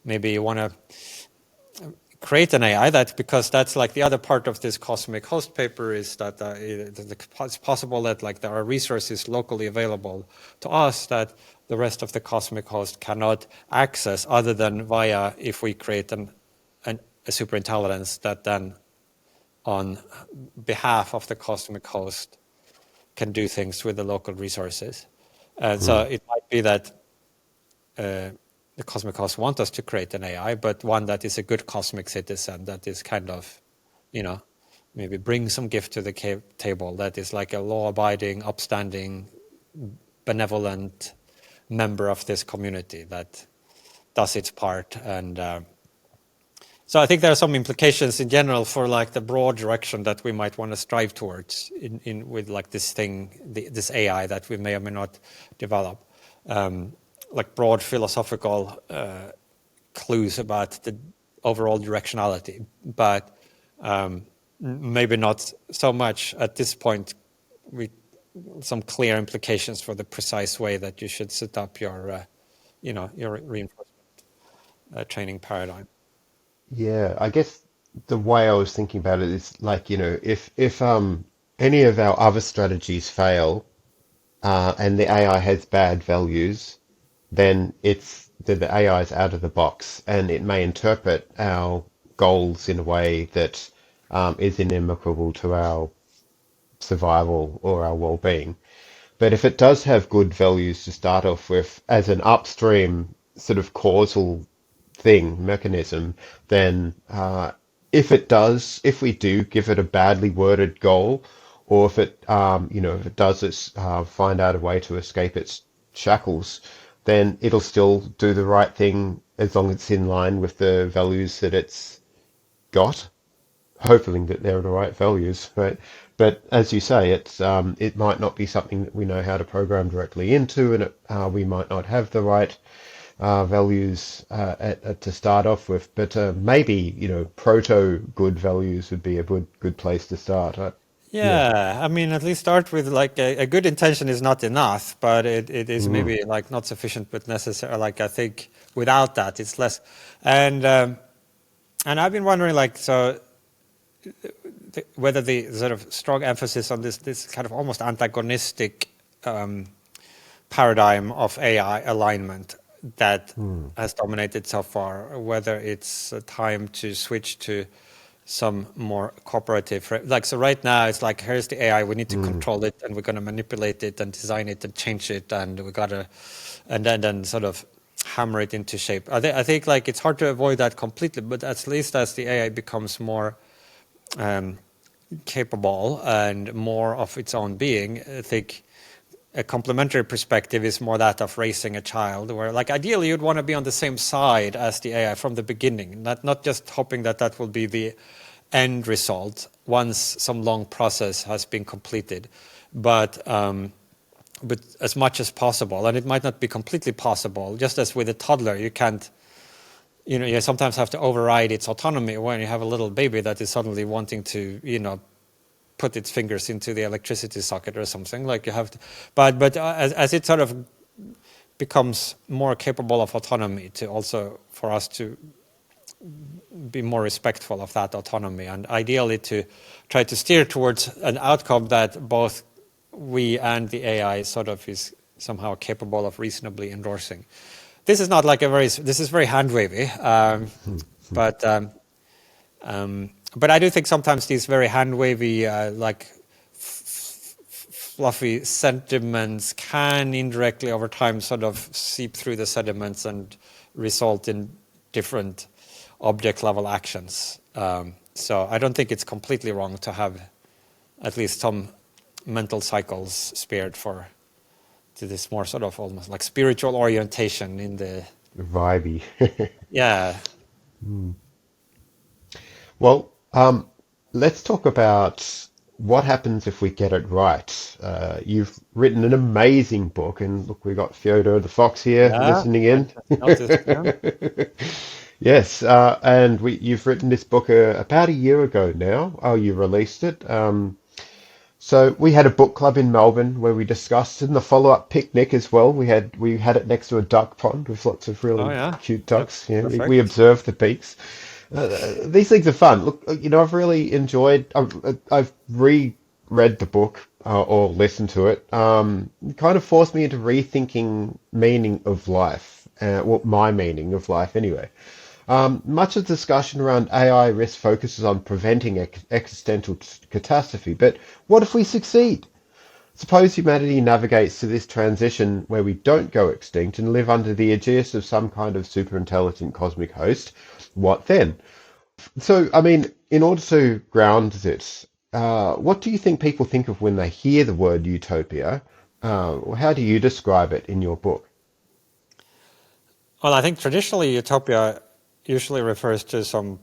maybe you want to create an AI that, because that's like the other part of this cosmic host paper, is that it's possible that like there are resources locally available to us that the rest of the cosmic host cannot access, other than via if we create a superintelligence that then on behalf of the cosmic host can do things with the local resources. And so it might be that the cosmic host want us to create an AI, but one that is a good cosmic citizen, that is kind of, maybe bring some gift to the table, that is like a law-abiding, upstanding, benevolent member of this community that does its part. And so I think there are some implications in general for like the broad direction that we might want to strive towards in with like this thing, this AI that we may or may not develop. Like broad philosophical clues about the overall directionality, but maybe not so much at this point with some clear implications for the precise way that you should set up your, your reinforcement training paradigm. Yeah, I guess the way I was thinking about it is like, if any of our other strategies fail, and the AI has bad values, then the AI is out of the box, and it may interpret our goals in a way that is inimical to our survival or our well-being. But if it does have good values to start off with as an upstream sort of causal mechanism, then if we do give it a badly worded goal, or if if it does find out a way to escape its shackles, then it'll still do the right thing as long as it's in line with the values that it's got, hoping that they're the right values, right? But as you say, it might not be something that we know how to program directly into, and we might not have the right values to start off with. But maybe proto good values would be a good place to start. Yeah. Yeah, I mean, at least start with like a good intention is not enough, but it is maybe like not sufficient but necessary. Like I think without that, it's less. And I've been wondering, like, so whether the sort of strong emphasis on this kind of almost antagonistic paradigm of AI alignment that has dominated so far, whether it's a time to switch to some more cooperative, like, so right now it's like, here's the AI, we need to control it, and we're going to manipulate it and design it and change it, and we got to, and then sort of hammer it into shape. I think like it's hard to avoid that completely, but at least as the AI becomes more capable and more of its own being, I think a complementary perspective is more that of raising a child, where like ideally you'd want to be on the same side as the AI from the beginning, not just hoping that that will be the end result once some long process has been completed, but as much as possible. And it might not be completely possible, just as with a toddler, you can't, you sometimes have to override its autonomy when you have a little baby that is suddenly wanting to, put its fingers into the electricity socket or something. Like you have to, but as it sort of becomes more capable of autonomy, to also for us to be more respectful of that autonomy, and ideally to try to steer towards an outcome that both we and the AI sort of is somehow capable of reasonably endorsing. This is not like this is very hand wavy, but I do think sometimes these very hand-wavy, like fluffy sentiments can indirectly over time sort of seep through the sediments and result in different object-level actions. So I don't think it's completely wrong to have at least some mental cycles spared to this more sort of almost like spiritual orientation in the Vibey. yeah. Well, let's talk about what happens if we get it right. You've written an amazing book, and look, we got Fyodor the Fox here Yeah, listening I in. just noticed. Yeah. Yes, and you've written this book about a year ago now. Oh, you released it. So we had a book club in Melbourne where we discussed it, and the follow-up picnic as well. We had it next to a duck pond with lots of Oh really yeah. cute Yep. ducks. Yeah, we Perfect. observed the peaks. These things are fun. Look, I've really enjoyed. I've reread the book or listened to it. It kind of forced me into rethinking meaning of life. Well, my meaning of life anyway. Much of the discussion around AI risk focuses on preventing existential catastrophe, but what if we succeed? Suppose humanity navigates to this transition where we don't go extinct and live under the aegis of some kind of super intelligent cosmic host. What then? So, I mean, in order to ground this, what do you think people think of when they hear the word utopia? How do you describe it in your book? Well, I think traditionally utopia usually refers to some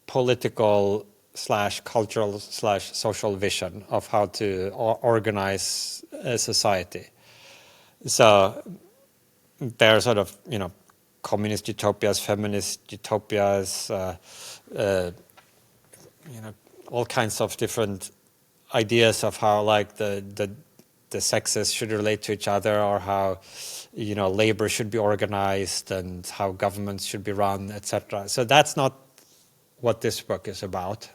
political slash cultural slash social vision of how to organize a society. So there are sort of, communist utopias, feminist utopias, all kinds of different ideas of how like the sexes should relate to each other, or how labor should be organized and how governments should be run, etc. So that's not what this book is about.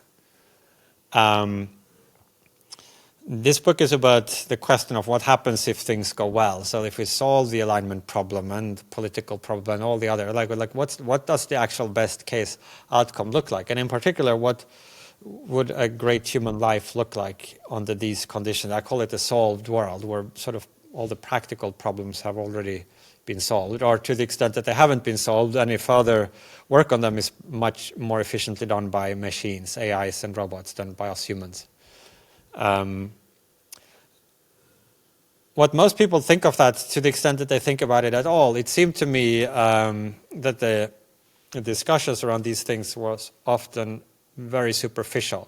This book is about the question of what happens if things go well. So if we solve the alignment problem and political problem and all the other, like what does the actual best case outcome look like? And in particular, what would a great human life look like under these conditions? I call it a solved world, where sort of all the practical problems have already been solved, or to the extent that they haven't been solved, any further work on them is much more efficiently done by machines, AIs and robots, than by us humans. What most people think of that, to the extent that they think about it at all, it seemed to me that the discussions around these things was often very superficial.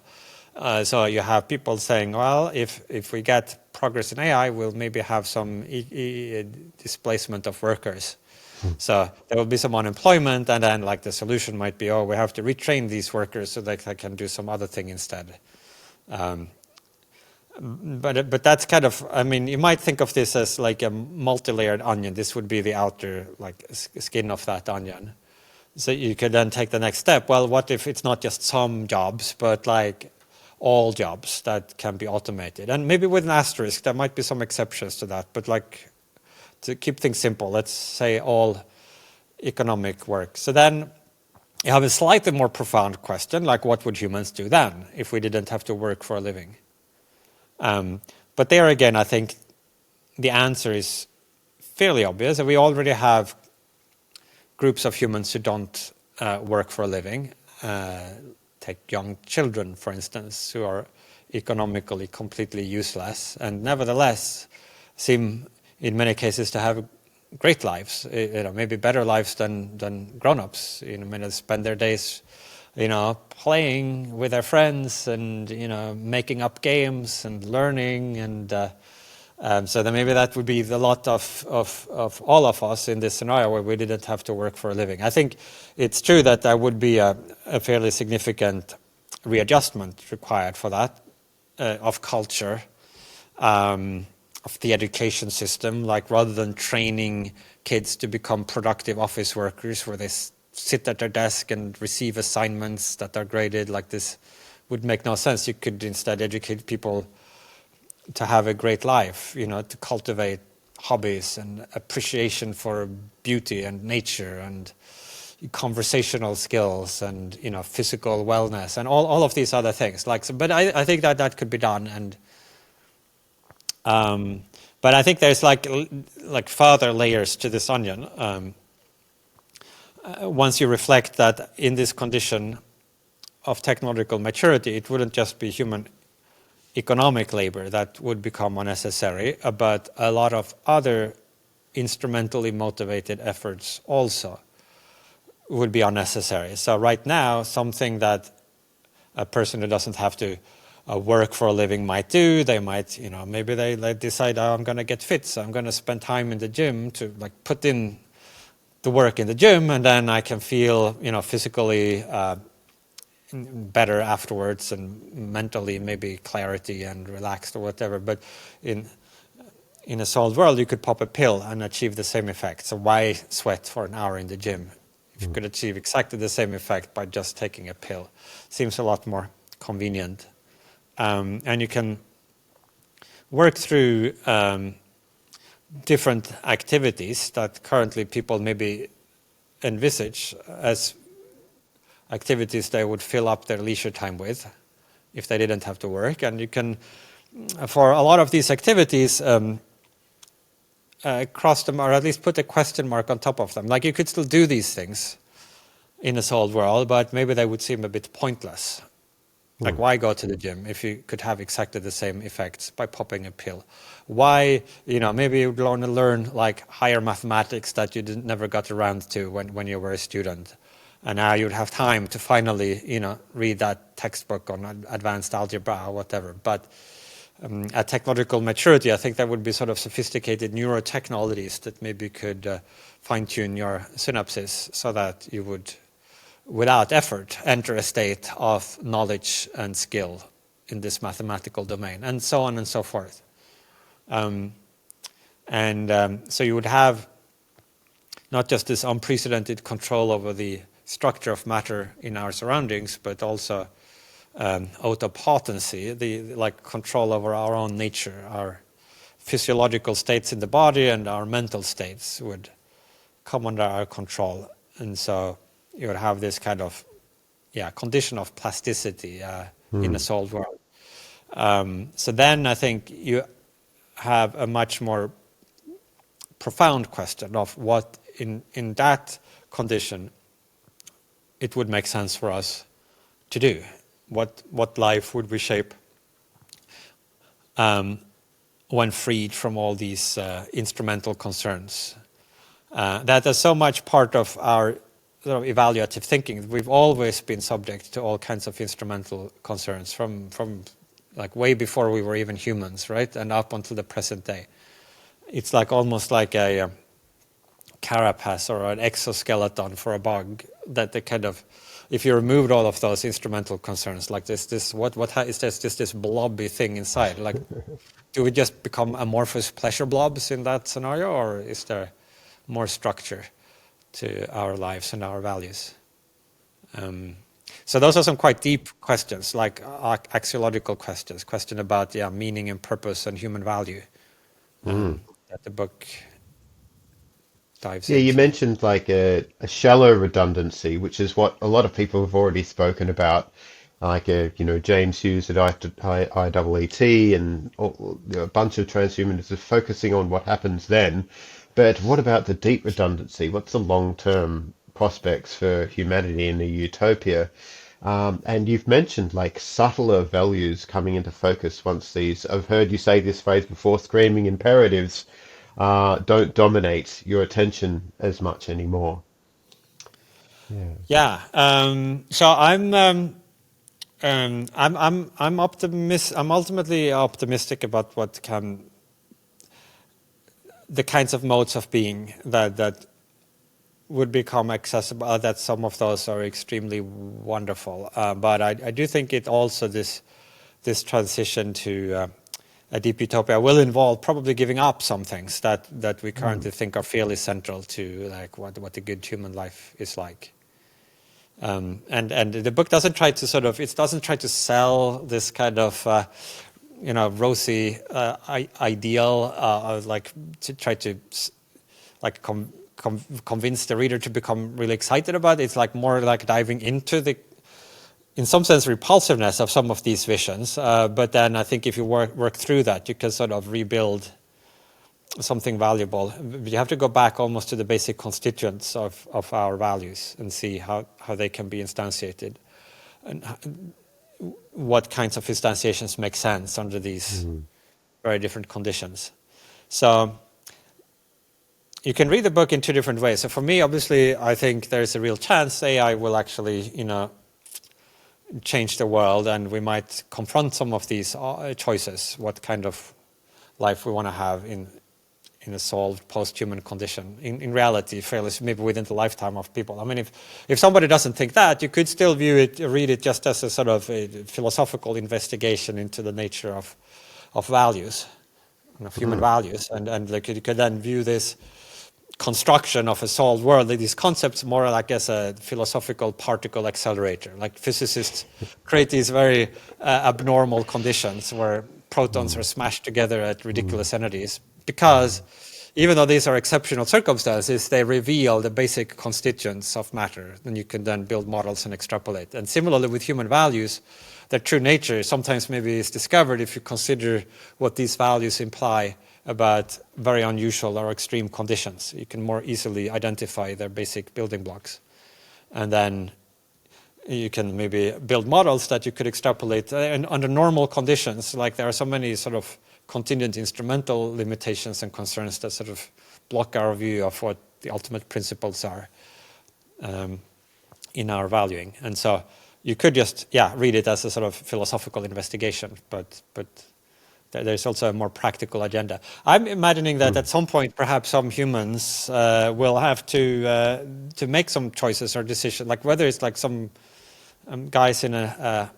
So you have people saying, well, if we get progress in AI, we'll maybe have some displacement of workers. So there will be some unemployment, and then like the solution might be, we have to retrain these workers so that they can do some other thing instead. But that's kind of, I mean, you might think of this as like a multi-layered onion. This would be the outer like skin of that onion. So you could then take the next step. Well, what if it's not just some jobs, but like all jobs that can be automated? And maybe with an asterisk, there might be some exceptions to that. But like, to keep things simple, let's say all economic work. So then you have a slightly more profound question, like what would humans do then if we didn't have to work for a living? But there again, I think the answer is fairly obvious. We already have groups of humans who don't work for a living. Take young children, for instance, who are economically completely useless and nevertheless seem in many cases to have great lives, maybe better lives than grown-ups. They spend their days playing with their friends and making up games and learning, and so then maybe that would be the lot of all of us in this scenario where we didn't have to work for a living. I think it's true that there would be a fairly significant readjustment required for that of culture, of the education system. Like rather than training kids to become productive office workers where they sit at their desk and receive assignments that are graded, like this would make no sense. You could instead educate people to have a great life, to cultivate hobbies and appreciation for beauty and nature and conversational skills and physical wellness and all of these other things. But I think that could be done, and but I think there's like further layers to this onion. Once you reflect that in this condition of technological maturity, it wouldn't just be human economic labor that would become unnecessary, but a lot of other instrumentally motivated efforts also would be unnecessary. So right now, something that a person who doesn't have to work for a living might do, they might, maybe they decide, oh, I'm going to get fit, so I'm going to spend time in the gym to like put in the work in the gym, and then I can feel, physically better afterwards, and mentally maybe clarity and relaxed or whatever. But in a solid world, you could pop a pill and achieve the same effect. So why sweat for an hour in the gym if you could achieve exactly the same effect by just taking a pill? Seems a lot more convenient. And you can work through different activities that currently people maybe envisage as activities they would fill up their leisure time with if they didn't have to work. And you can, for a lot of these activities, cross them, or at least put a question mark on top of them. Like, you could still do these things in a solid world, but maybe they would seem a bit pointless. Like, why go to the gym if you could have exactly the same effects by popping a pill? Why, maybe you'd want to learn like higher mathematics that you never got around to when you were a student. And now you'd have time to finally, read that textbook on advanced algebra or whatever. But at technological maturity, I think there would be sort of sophisticated neurotechnologies that maybe could fine-tune your synapses so that you would, without effort, enter a state of knowledge and skill in this mathematical domain, and so on and so forth. So you would have not just this unprecedented control over the structure of matter in our surroundings, but also autopotency, the control over our own nature, our physiological states in the body and our mental states would come under our control. And so you would have this kind of condition of plasticity in a solid world. So then I think you have a much more profound question of what in that condition it would make sense for us to do. What life would we shape when freed from all these instrumental concerns? That is so much part of our sort of evaluative thinking. We've always been subject to all kinds of instrumental concerns from like way before we were even humans, right? And up until the present day. It's like almost like a carapace or an exoskeleton for a bug that they kind of, if you removed all of those instrumental concerns, like this is this blobby thing inside? Like, do we just become amorphous pleasure blobs in that scenario, or is there more structure to our lives and our values? So those are some quite deep questions, like axiological questions, question about meaning and purpose and human value that the book dives into. You mentioned like a shallow redundancy, which is what a lot of people have already spoken about, like James Hughes at IEET and a bunch of transhumanists are focusing on what happens then. But what about the deep redundancy? What's the long-term prospects for humanity in a utopia? And you've mentioned like subtler values coming into focus once these, I've heard you say this phrase before, screaming imperatives don't dominate your attention as much anymore. So I'm ultimately optimistic about what the kinds of modes of being that would become accessible. That some of those are extremely wonderful, but I do think it also this transition to a deep utopia will involve probably giving up some things that we currently think are fairly central to like what a good human life is like. And the book doesn't try to sell this kind of rosy ideal, like to try to like convince the reader to become really excited about it. It's like more like diving into the, in some sense, repulsiveness of some of these visions. But then I think if you work through that, you can sort of rebuild something valuable. You have to go back almost to the basic constituents of our values and see how they can be instantiated. And what kinds of instantiations make sense under these very different conditions. So you can read the book in two different ways. So for me, obviously, I think there's a real chance AI will actually, change the world, and we might confront some of these choices, what kind of life we want to have in a solved post-human condition. In reality, fairly maybe within the lifetime of people. I mean, if somebody doesn't think that, you could still read it just as a sort of a philosophical investigation into the nature of values, of human values, and like you could then view this construction of a solved world, these concepts more like as a philosophical particle accelerator. Like physicists create these very abnormal conditions where protons are smashed together at ridiculous energies, because even though these are exceptional circumstances, they reveal the basic constituents of matter, and you can then build models and extrapolate. And similarly with human values, their true nature sometimes maybe is discovered if you consider what these values imply about very unusual or extreme conditions. You can more easily identify their basic building blocks. And then you can maybe build models that you could extrapolate. And under normal conditions, like there are so many sort of contingent instrumental limitations and concerns that sort of block our view of what the ultimate principles are in our valuing. And so you could just, read it as a sort of philosophical investigation, but there's also a more practical agenda. I'm imagining that at some point, perhaps some humans will have to make some choices or decisions, like whether it's like some guys in a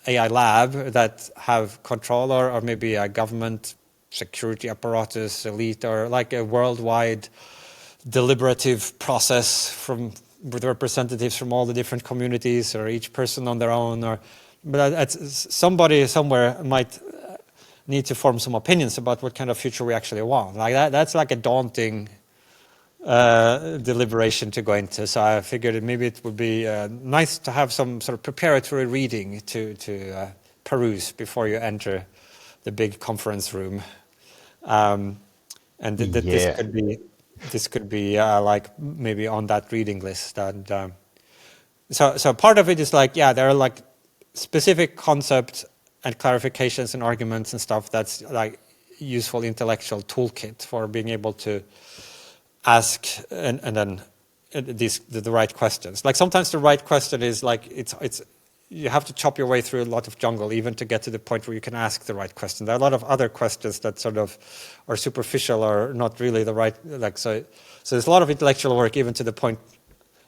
AI lab that have control, or maybe a government security apparatus elite, or like a worldwide deliberative process with representatives from all the different communities, or each person on their own, but somebody somewhere might need to form some opinions about what kind of future we actually want. Like that's like a daunting deliberation to go into. So I figured maybe it would be nice to have some sort of preparatory reading to peruse before you enter the big conference room. And this could be like maybe on that reading list. And so part of it is like, there are like specific concepts and clarifications and arguments and stuff that's like useful intellectual toolkit for being able to ask and then the right questions. Like sometimes the right question is like it's you have to chop your way through a lot of jungle even to get to the point where you can ask the right question. There are a lot of other questions that sort of are superficial or not really the right, like so there's a lot of intellectual work even to the point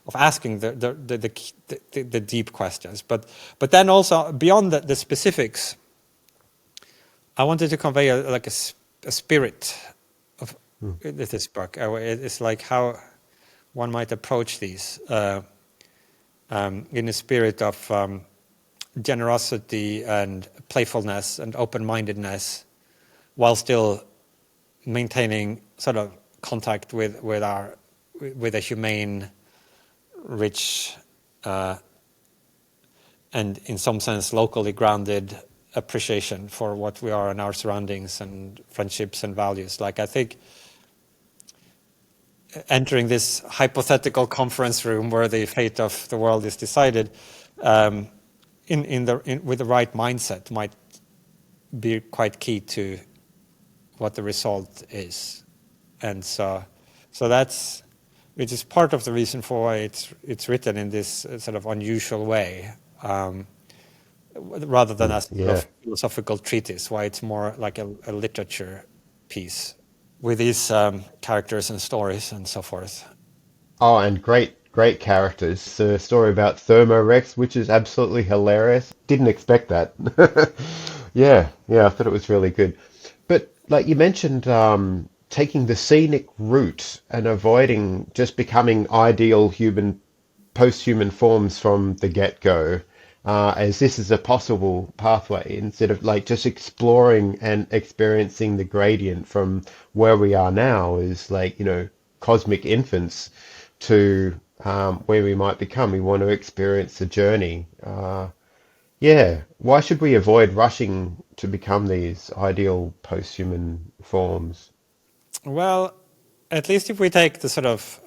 of asking the deep questions, but then also beyond the specifics, I wanted to convey a spirit of this book. It's like how one might approach these in a spirit of generosity and playfulness and open-mindedness, while still maintaining sort of contact with a humane, rich, and in some sense locally grounded appreciation for what we are in our surroundings and friendships and values. Like I think entering this hypothetical conference room where the fate of the world is decided with the right mindset might be quite key to what the result is. And so that's, which is part of the reason for why it's written in this sort of unusual way, rather than as a philosophical treatise, why it's more like a literature piece with these characters and stories and so forth. Oh, and great characters. The story about Thermorex, which is absolutely hilarious. Didn't expect that. Yeah, I thought it was really good. But like you mentioned, taking the scenic route and avoiding just becoming ideal post-human forms from the get-go, as this is a possible pathway instead of like just exploring and experiencing the gradient from where we are now is like, cosmic infants to where we might become. We want to experience the journey. Why should we avoid rushing to become these ideal post-human forms? Well, at least if we take the sort of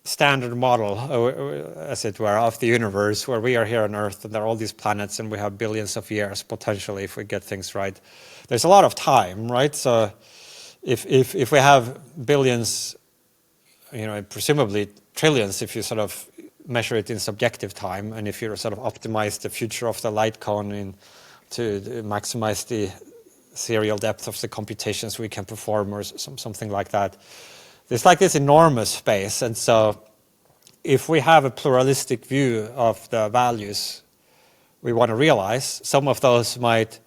standard model, as it were, of the universe, where we are here on Earth and there are all these planets and we have billions of years potentially if we get things right. There's a lot of time, right? So if we have billions, presumably trillions if you sort of measure it in subjective time, and if you sort of optimize the future of the light cone to maximize the serial depth of the computations we can perform or something like that. There's like this enormous space, and so if we have a pluralistic view of the values we want to realize, some of those might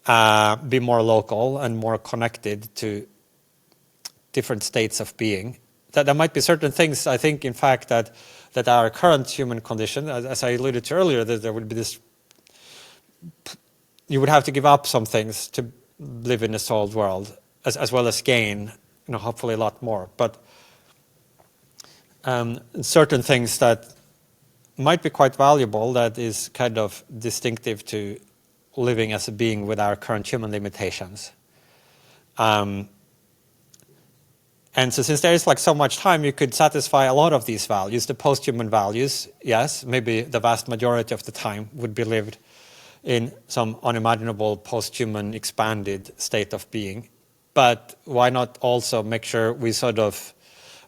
be more local and more connected to different states of being. That there might be certain things, I think, in fact, that our current human condition, as I alluded to earlier, that there would be this, you would have to give up some things to live in a solid world, as well as gain, hopefully a lot more. But certain things that might be quite valuable, that is kind of distinctive to living as a being with our current human limitations. And so since there is like so much time, you could satisfy a lot of these values. The post-human values, yes, maybe the vast majority of the time would be lived in some unimaginable post-human expanded state of being. But why not also make sure we sort of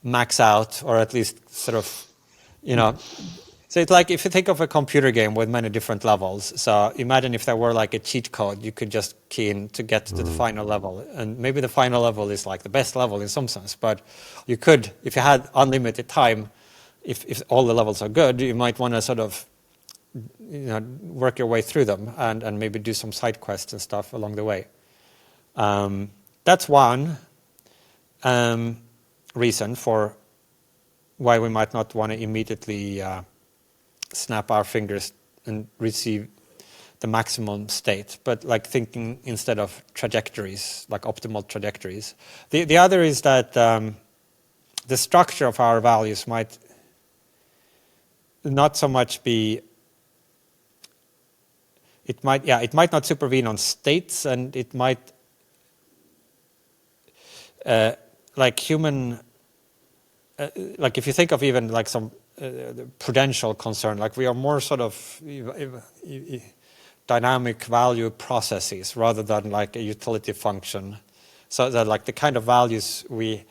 max out, or at least sort of, so it's like if you think of a computer game with many different levels. So imagine if there were like a cheat code you could just key in to get to the final level. And maybe the final level is like the best level in some sense, but you could, if you had unlimited time, if all the levels are good, you might want to sort of work your way through them and maybe do some side quests and stuff along the way. That's one reason for why we might not want to immediately snap our fingers and receive the maximum state, but like thinking instead of trajectories, like optimal trajectories. The other is that the structure of our values might not so much be, it might not supervene on states, and it might like human, like if you think of even like some prudential concern, like we are more sort of dynamic value processes rather than like a utility function. So that like the kind of values we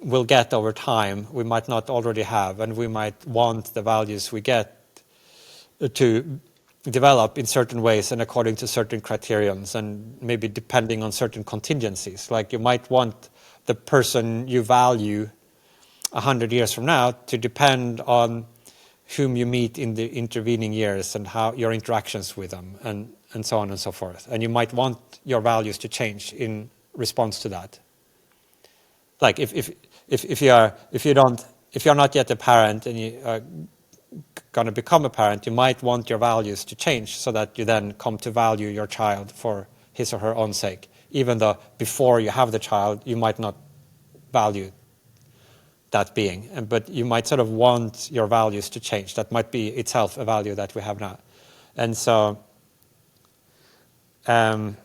will get over time, we might not already have, and we might want the values we get to develop in certain ways and according to certain criterions, and maybe depending on certain contingencies. Like you might want the person you value 100 years from now to depend on whom you meet in the intervening years and how your interactions with them, and so on and so forth. And you might want your values to change in response to that. Like if you're not yet a parent and you are going to become a parent, you might want your values to change so that you then come to value your child for his or her own sake, even though before you have the child you might not value that being, but you might sort of want your values to change. That might be itself a value that we have now. And so in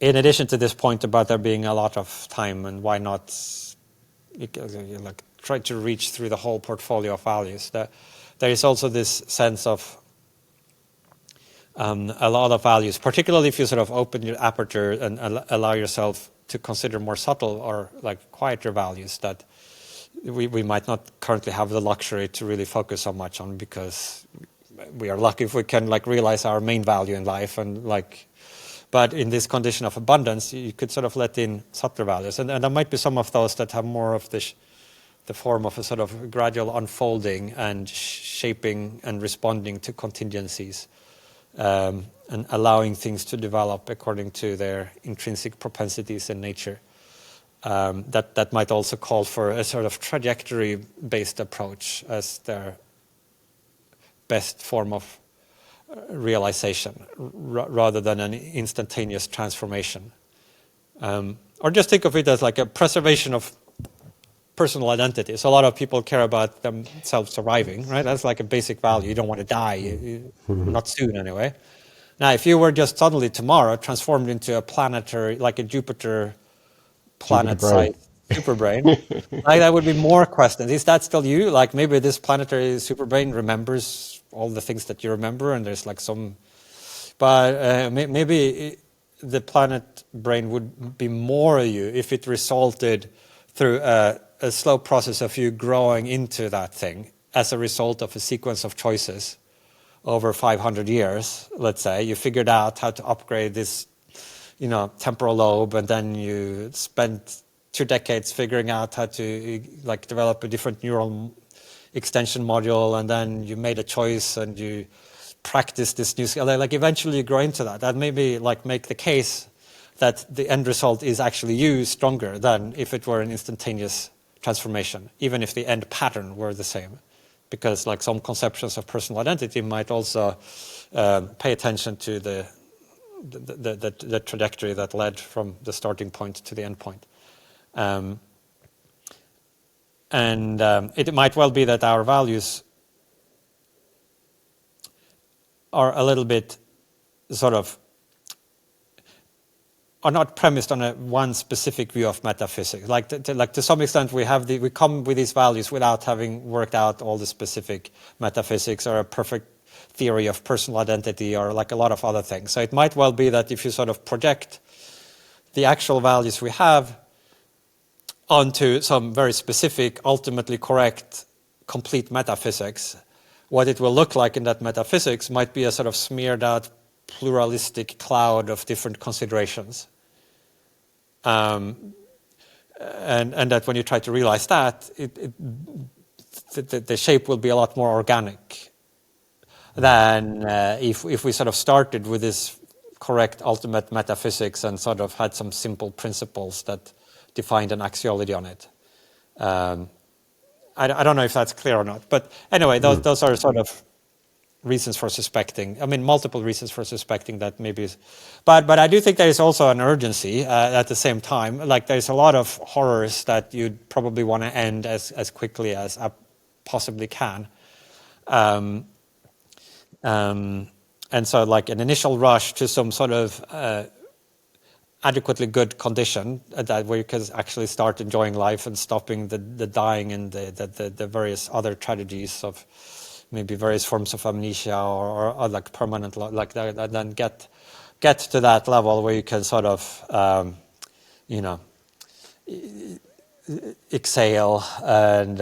addition to this point about there being a lot of time and why not like try to reach through the whole portfolio of values, there is also this sense of a lot of values, particularly if you sort of open your aperture and allow yourself to consider more subtle or like quieter values that we might not currently have the luxury to really focus so much on, because we are lucky if we can like realize our main value in life, and like, but in this condition of abundance you could sort of let in subtler values, and there might be some of those that have more of the form of a sort of gradual unfolding and shaping and responding to contingencies. And allowing things to develop according to their intrinsic propensities and nature. That might also call for a sort of trajectory-based approach as their best form of realization, rather than an instantaneous transformation. Or just think of it as like a preservation of personal identity. So a lot of people care about themselves surviving, right? That's like a basic value. You don't want to die, not soon anyway. Now, if you were just suddenly tomorrow transformed into a planetary, like a Jupiter planet-sized superbrain. Like that would be more questions. Is that still you? Like maybe this planetary superbrain remembers all the things that you remember, and there's like some. But maybe the planet brain would be more you if it resulted through a slow process of you growing into that thing as a result of a sequence of choices over 500 years. Let's say you figured out how to upgrade this, temporal lobe, and then you spent 2 decades figuring out how to like develop a different neural extension module, and then you made a choice and you practice this new skill. Like eventually you grow into that. That maybe like make the case that the end result is actually you stronger than if it were an instantaneous transformation, even if the end pattern were the same. Because like some conceptions of personal identity might also pay attention to the trajectory that led from the starting point to the end point. It might well be that our values are a little bit are not premised on one specific view of metaphysics. Like to some extent, we come with these values without having worked out all the specific metaphysics or a perfect theory of personal identity or like a lot of other things. So it might well be that if you sort of project the actual values we have onto some very specific, ultimately correct, complete metaphysics, what it will look like in that metaphysics might be a sort of smeared out pluralistic cloud of different considerations. And that when you try to realize that, the shape will be a lot more organic than if we sort of started with this correct ultimate metaphysics and sort of had some simple principles that defined an axiology on it. I don't know if that's clear or not, but anyway, those are sort of reasons for suspecting. I mean, multiple reasons for suspecting that maybe. But I do think there is also an urgency at the same time. Like there's a lot of horrors that you'd probably want to end as quickly as I possibly can. And so like an initial rush to some sort of adequately good condition that where you can actually start enjoying life and stopping the dying and the various other tragedies of maybe various forms of amnesia or like permanent like that, and then get to that level where you can sort of exhale and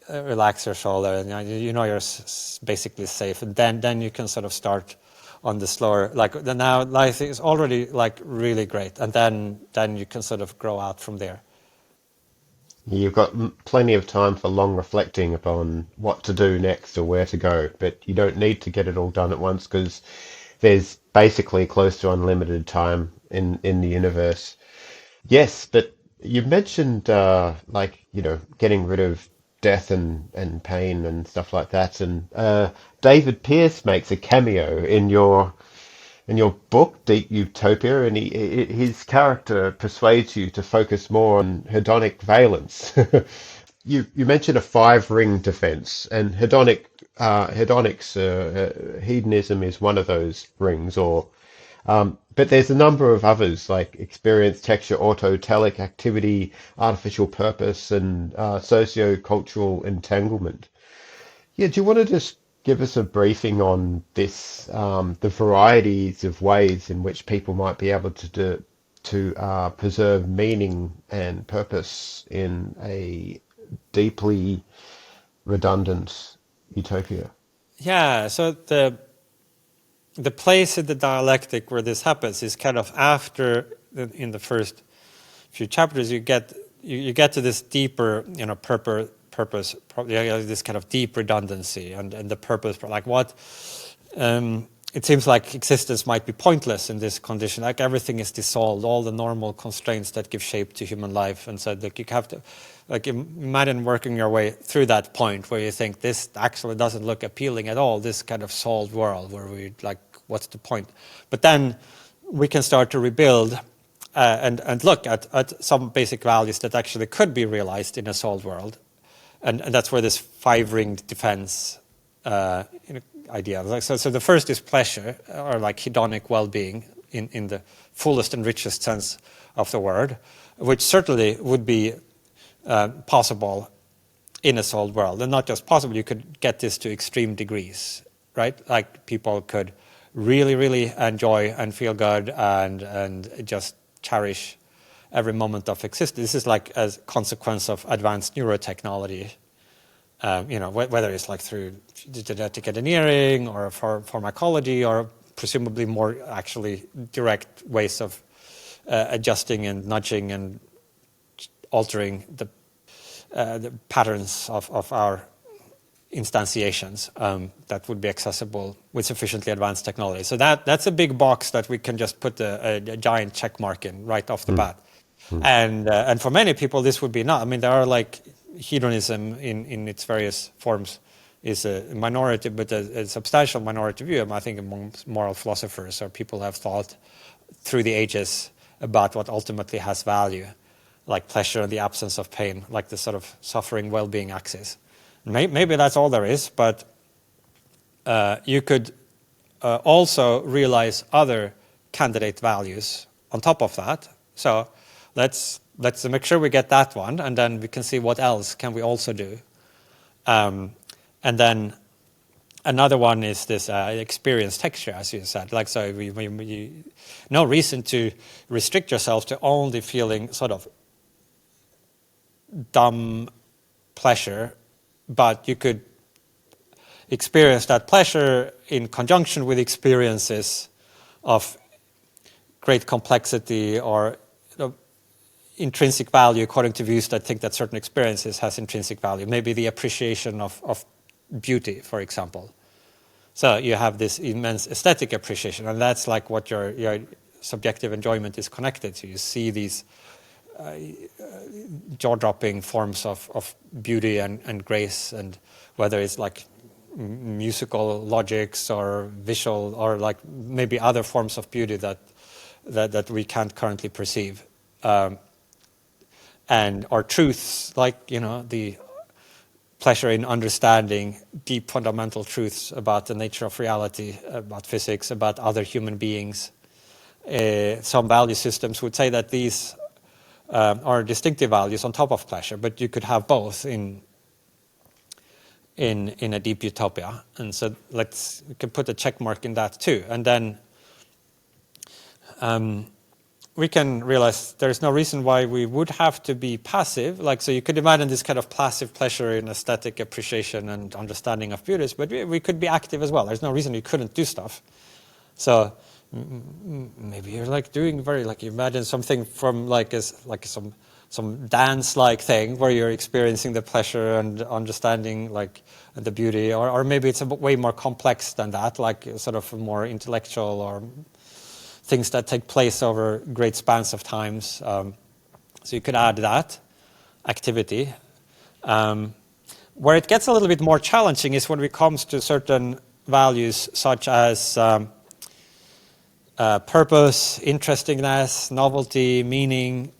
relax your shoulder, and you're basically safe, and then you can sort of start on the slower, like now life is already like really great, and then you can sort of grow out from there. You've got plenty of time for long reflecting upon what to do next or where to go, but you don't need to get it all done at once because there's basically close to unlimited time in the universe. Yes, but you mentioned getting rid of death and pain and stuff like that, and David Pearce makes a cameo in your book, Deep Utopia, and his character persuades you to focus more on hedonic valence. You mentioned a 5-ring defense, and hedonism is one of those rings, but there's a number of others like experience, texture, autotelic activity, artificial purpose, and socio-cultural entanglement. Yeah, do you want to just give us a briefing on this, the varieties of ways in which people might be able to preserve meaning and purpose in a deeply redundant utopia? Yeah, so the place in the dialectic where this happens is kind of after, in the first few chapters, you get to this deeper, purpose, this kind of deep redundancy and the purpose, like what. It seems like existence might be pointless in this condition. Like everything is dissolved, all the normal constraints that give shape to human life, and so like you have to, like imagine working your way through that point where you think this actually doesn't look appealing at all. This kind of solved world where we like, what's the point? But then we can start to rebuild and look at some basic values that actually could be realized in a solved world, and that's where this 5-ringed defense idea. So the first is pleasure, or like hedonic well-being, in the fullest and richest sense of the word, which certainly would be possible in a solved world. And not just possible, you could get this to extreme degrees, right? Like people could really, really enjoy and feel good and just cherish every moment of existence. This is like as a consequence of advanced neurotechnology, whether it's like through genetic engineering or for pharmacology or presumably more actually direct ways of adjusting and nudging and altering the patterns of our instantiations that would be accessible with sufficiently advanced technology. So that's a big box that we can just put a giant check mark in right off the bat. And for many people, this would be enough. I mean, there are like hedonism in its various forms is a minority, but a substantial minority view, I think, among moral philosophers or people who have thought through the ages about what ultimately has value, like pleasure and the absence of pain, like the sort of suffering well-being axis. Maybe that's all there is, but you could also realize other candidate values on top of that. So let's make sure we get that one, and then we can see what else can we also do. And then another one is this experience texture, as you said. Like, so no reason to restrict yourself to only feeling sort of dumb pleasure, but you could experience that pleasure in conjunction with experiences of great complexity or intrinsic value, according to views that think that certain experiences has intrinsic value. Maybe the appreciation of beauty, for example. So you have this immense aesthetic appreciation, and that's like what your subjective enjoyment is connected to. You see these jaw-dropping forms of beauty and grace, and whether it's like musical logics or visual or like maybe other forms of beauty that we can't currently perceive. And our truths, like, the pleasure in understanding deep fundamental truths about the nature of reality, about physics, about other human beings. Some value systems would say that these are distinctive values on top of pleasure, but you could have both in a deep utopia. And so we can put a check mark in that too. And then we can realize there's no reason why we would have to be passive. Like, so you could imagine this kind of passive pleasure in aesthetic appreciation and understanding of beauties, but we could be active as well. There's no reason you couldn't do stuff. So maybe you're like doing you imagine something from some dance-like thing where you're experiencing the pleasure and understanding like the beauty, or maybe it's way more complex than that, like sort of more intellectual or things that take place over great spans of times. So you could add that activity. Where it gets a little bit more challenging is when it comes to certain values such as purpose, interestingness, novelty, meaning.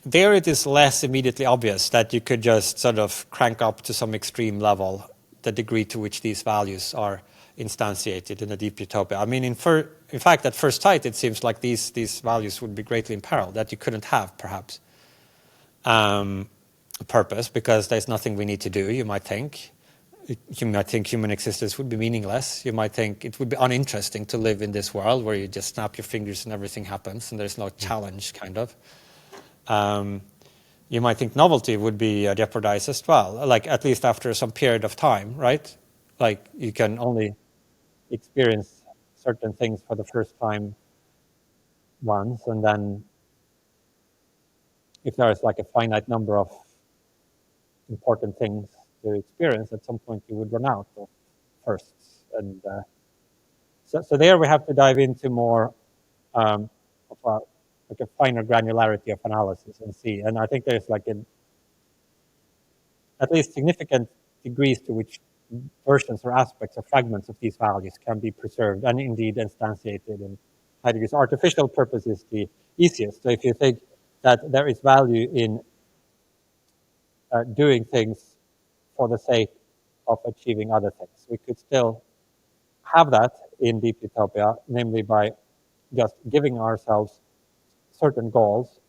There it is less immediately obvious that you could just sort of crank up to some extreme level the degree to which these values are instantiated in a deep utopia. I mean, in fact, at first sight, it seems like these values would be greatly imperiled, that you couldn't have, perhaps, purpose, because there's nothing we need to do, you might think. You might think human existence would be meaningless. You might think it would be uninteresting to live in this world where you just snap your fingers and everything happens and there's no challenge, kind of. You might think novelty would be jeopardized as well, like at least after some period of time, right? Like you can only experience certain things for the first time once, and then if there is like a finite number of important things to experience, at some point you would run out of firsts. And so there we have to dive into more of a finer granularity of analysis and see. And I think there's like at least significant degrees to which versions or aspects or fragments of these values can be preserved and indeed instantiated in high degrees. Artificial purpose is the easiest. So if you think that there is value in doing things for the sake of achieving other things, we could still have that in Deep Utopia, namely by just giving ourselves certain goals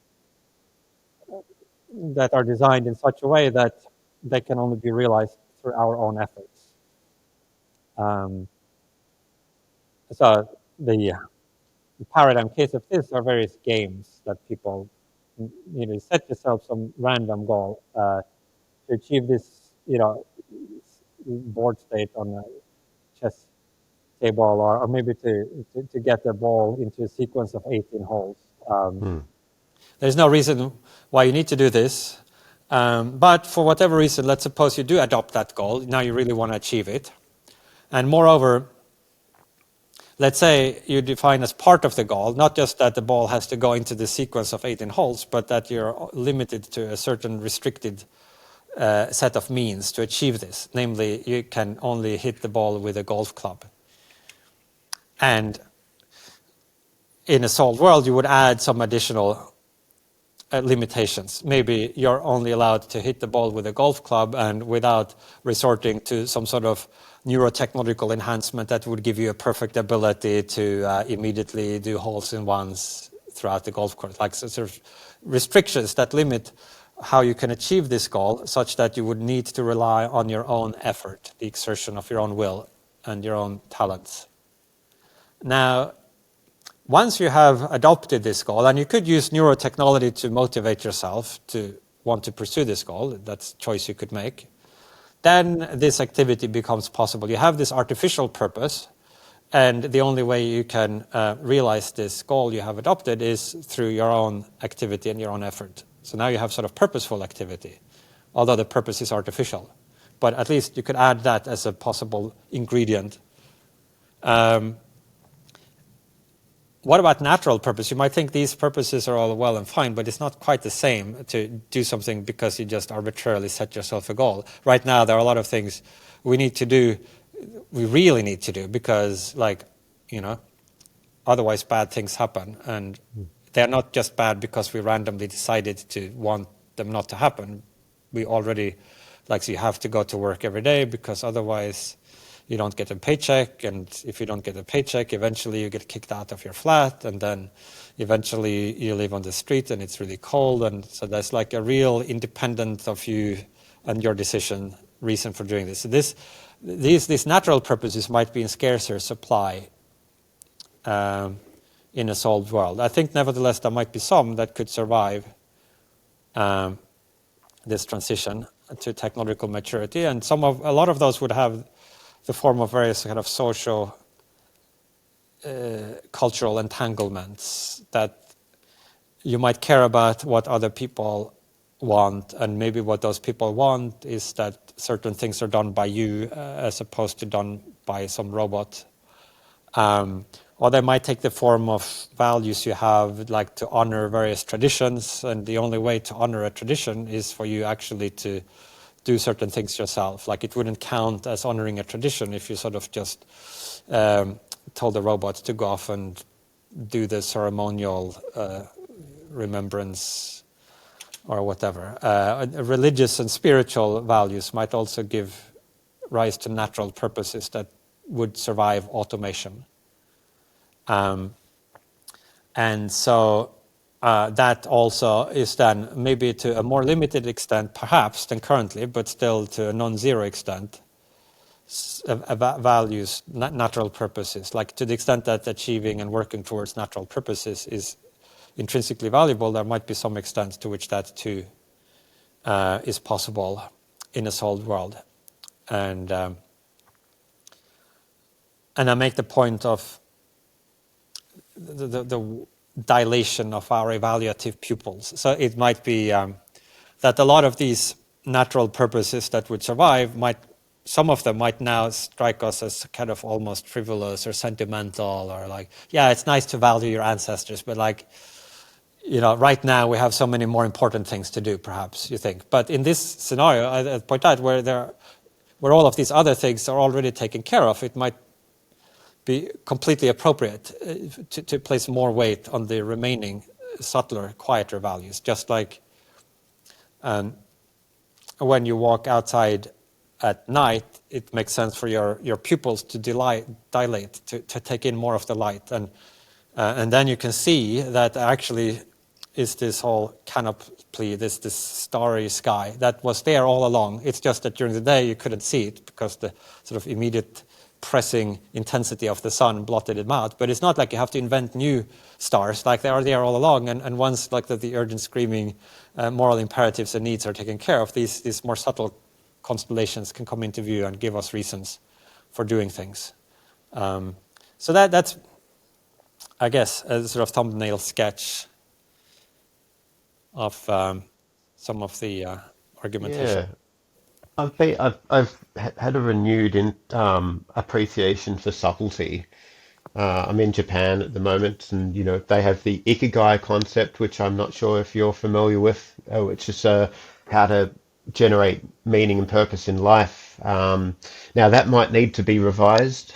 that are designed in such a way that they can only be realized through our own efforts. So the paradigm case of this are various games that people, set yourself some random goal to achieve this, board state on a chess table, or maybe to get the ball into a sequence of 18 holes. There's no reason why you need to do this. But for whatever reason, let's suppose you do adopt that goal. Now you really want to achieve it. And moreover, let's say you define as part of the goal, not just that the ball has to go into the sequence of 18 holes, but that you're limited to a certain restricted set of means to achieve this. Namely, you can only hit the ball with a golf club. And in a solved world, you would add some additional limitations. Maybe you're only allowed to hit the ball with a golf club and without resorting to some sort of neurotechnological enhancement that would give you a perfect ability to immediately do holes in ones throughout the golf course, like sort of restrictions that limit how you can achieve this goal, such that you would need to rely on your own effort, the exertion of your own will and your own talents. Now, once you have adopted this goal, and you could use neurotechnology to motivate yourself to want to pursue this goal, that's a choice you could make, then this activity becomes possible. You have this artificial purpose, and the only way you can realize this goal you have adopted is through your own activity and your own effort. So now you have sort of purposeful activity, although the purpose is artificial. But at least you could add that as a possible ingredient. What about natural purpose? You might think these purposes are all well and fine, but it's not quite the same to do something because you just arbitrarily set yourself a goal. Right now, there are a lot of things we need to do, we really need to do, because, otherwise bad things happen. And they're not just bad because we randomly decided to want them not to happen. We already, so you have to go to work every day because otherwise you don't get a paycheck, and if you don't get a paycheck, eventually you get kicked out of your flat, and then eventually you live on the street and it's really cold, and so there's like a real independent of you and your decision reason for doing this. So these natural purposes might be in scarcer supply in a solved world. I think nevertheless there might be some that could survive this transition to technological maturity, and a lot of those would have the form of various kind of social, cultural entanglements, that you might care about what other people want, and maybe what those people want is that certain things are done by you as opposed to done by some robot. Or they might take the form of values you have, like to honor various traditions, and the only way to honor a tradition is for you actually to do certain things yourself. Like it wouldn't count as honoring a tradition if you sort of just told the robot to go off and do the ceremonial remembrance or whatever. Religious and spiritual values might also give rise to natural purposes that would survive automation. And so that also is then maybe to a more limited extent, perhaps, than currently, but still to a non-zero extent, values natural purposes. Like to the extent that achieving and working towards natural purposes is intrinsically valuable, there might be some extent to which that too is possible in a solved world. And I make the point of the dilation of our evaluative pupils. So it might be that a lot of these natural purposes that would survive some of them might now strike us as kind of almost frivolous or sentimental, or like, yeah, it's nice to value your ancestors, but right now we have so many more important things to do, perhaps, you think. But in this scenario, I point out where all of these other things are already taken care of, it might be completely appropriate to place more weight on the remaining subtler, quieter values. Just like when you walk outside at night, it makes sense for your pupils to dilate, to take in more of the light. And then you can see that actually is this whole canopy, this starry sky that was there all along. It's just that during the day you couldn't see it because the sort of immediate pressing intensity of the sun blotted it out. But it's not like you have to invent new stars, like they are there all along. And once like the urgent screaming moral imperatives and needs are taken care of, these more subtle constellations can come into view and give us reasons for doing things. So that's, I guess, a sort of thumbnail sketch of some of the argumentation. Yeah. I've had a renewed appreciation for subtlety. I'm in Japan at the moment, and they have the Ikagai concept, which I'm not sure if you're familiar with, which is how to generate meaning and purpose in life. Now that might need to be revised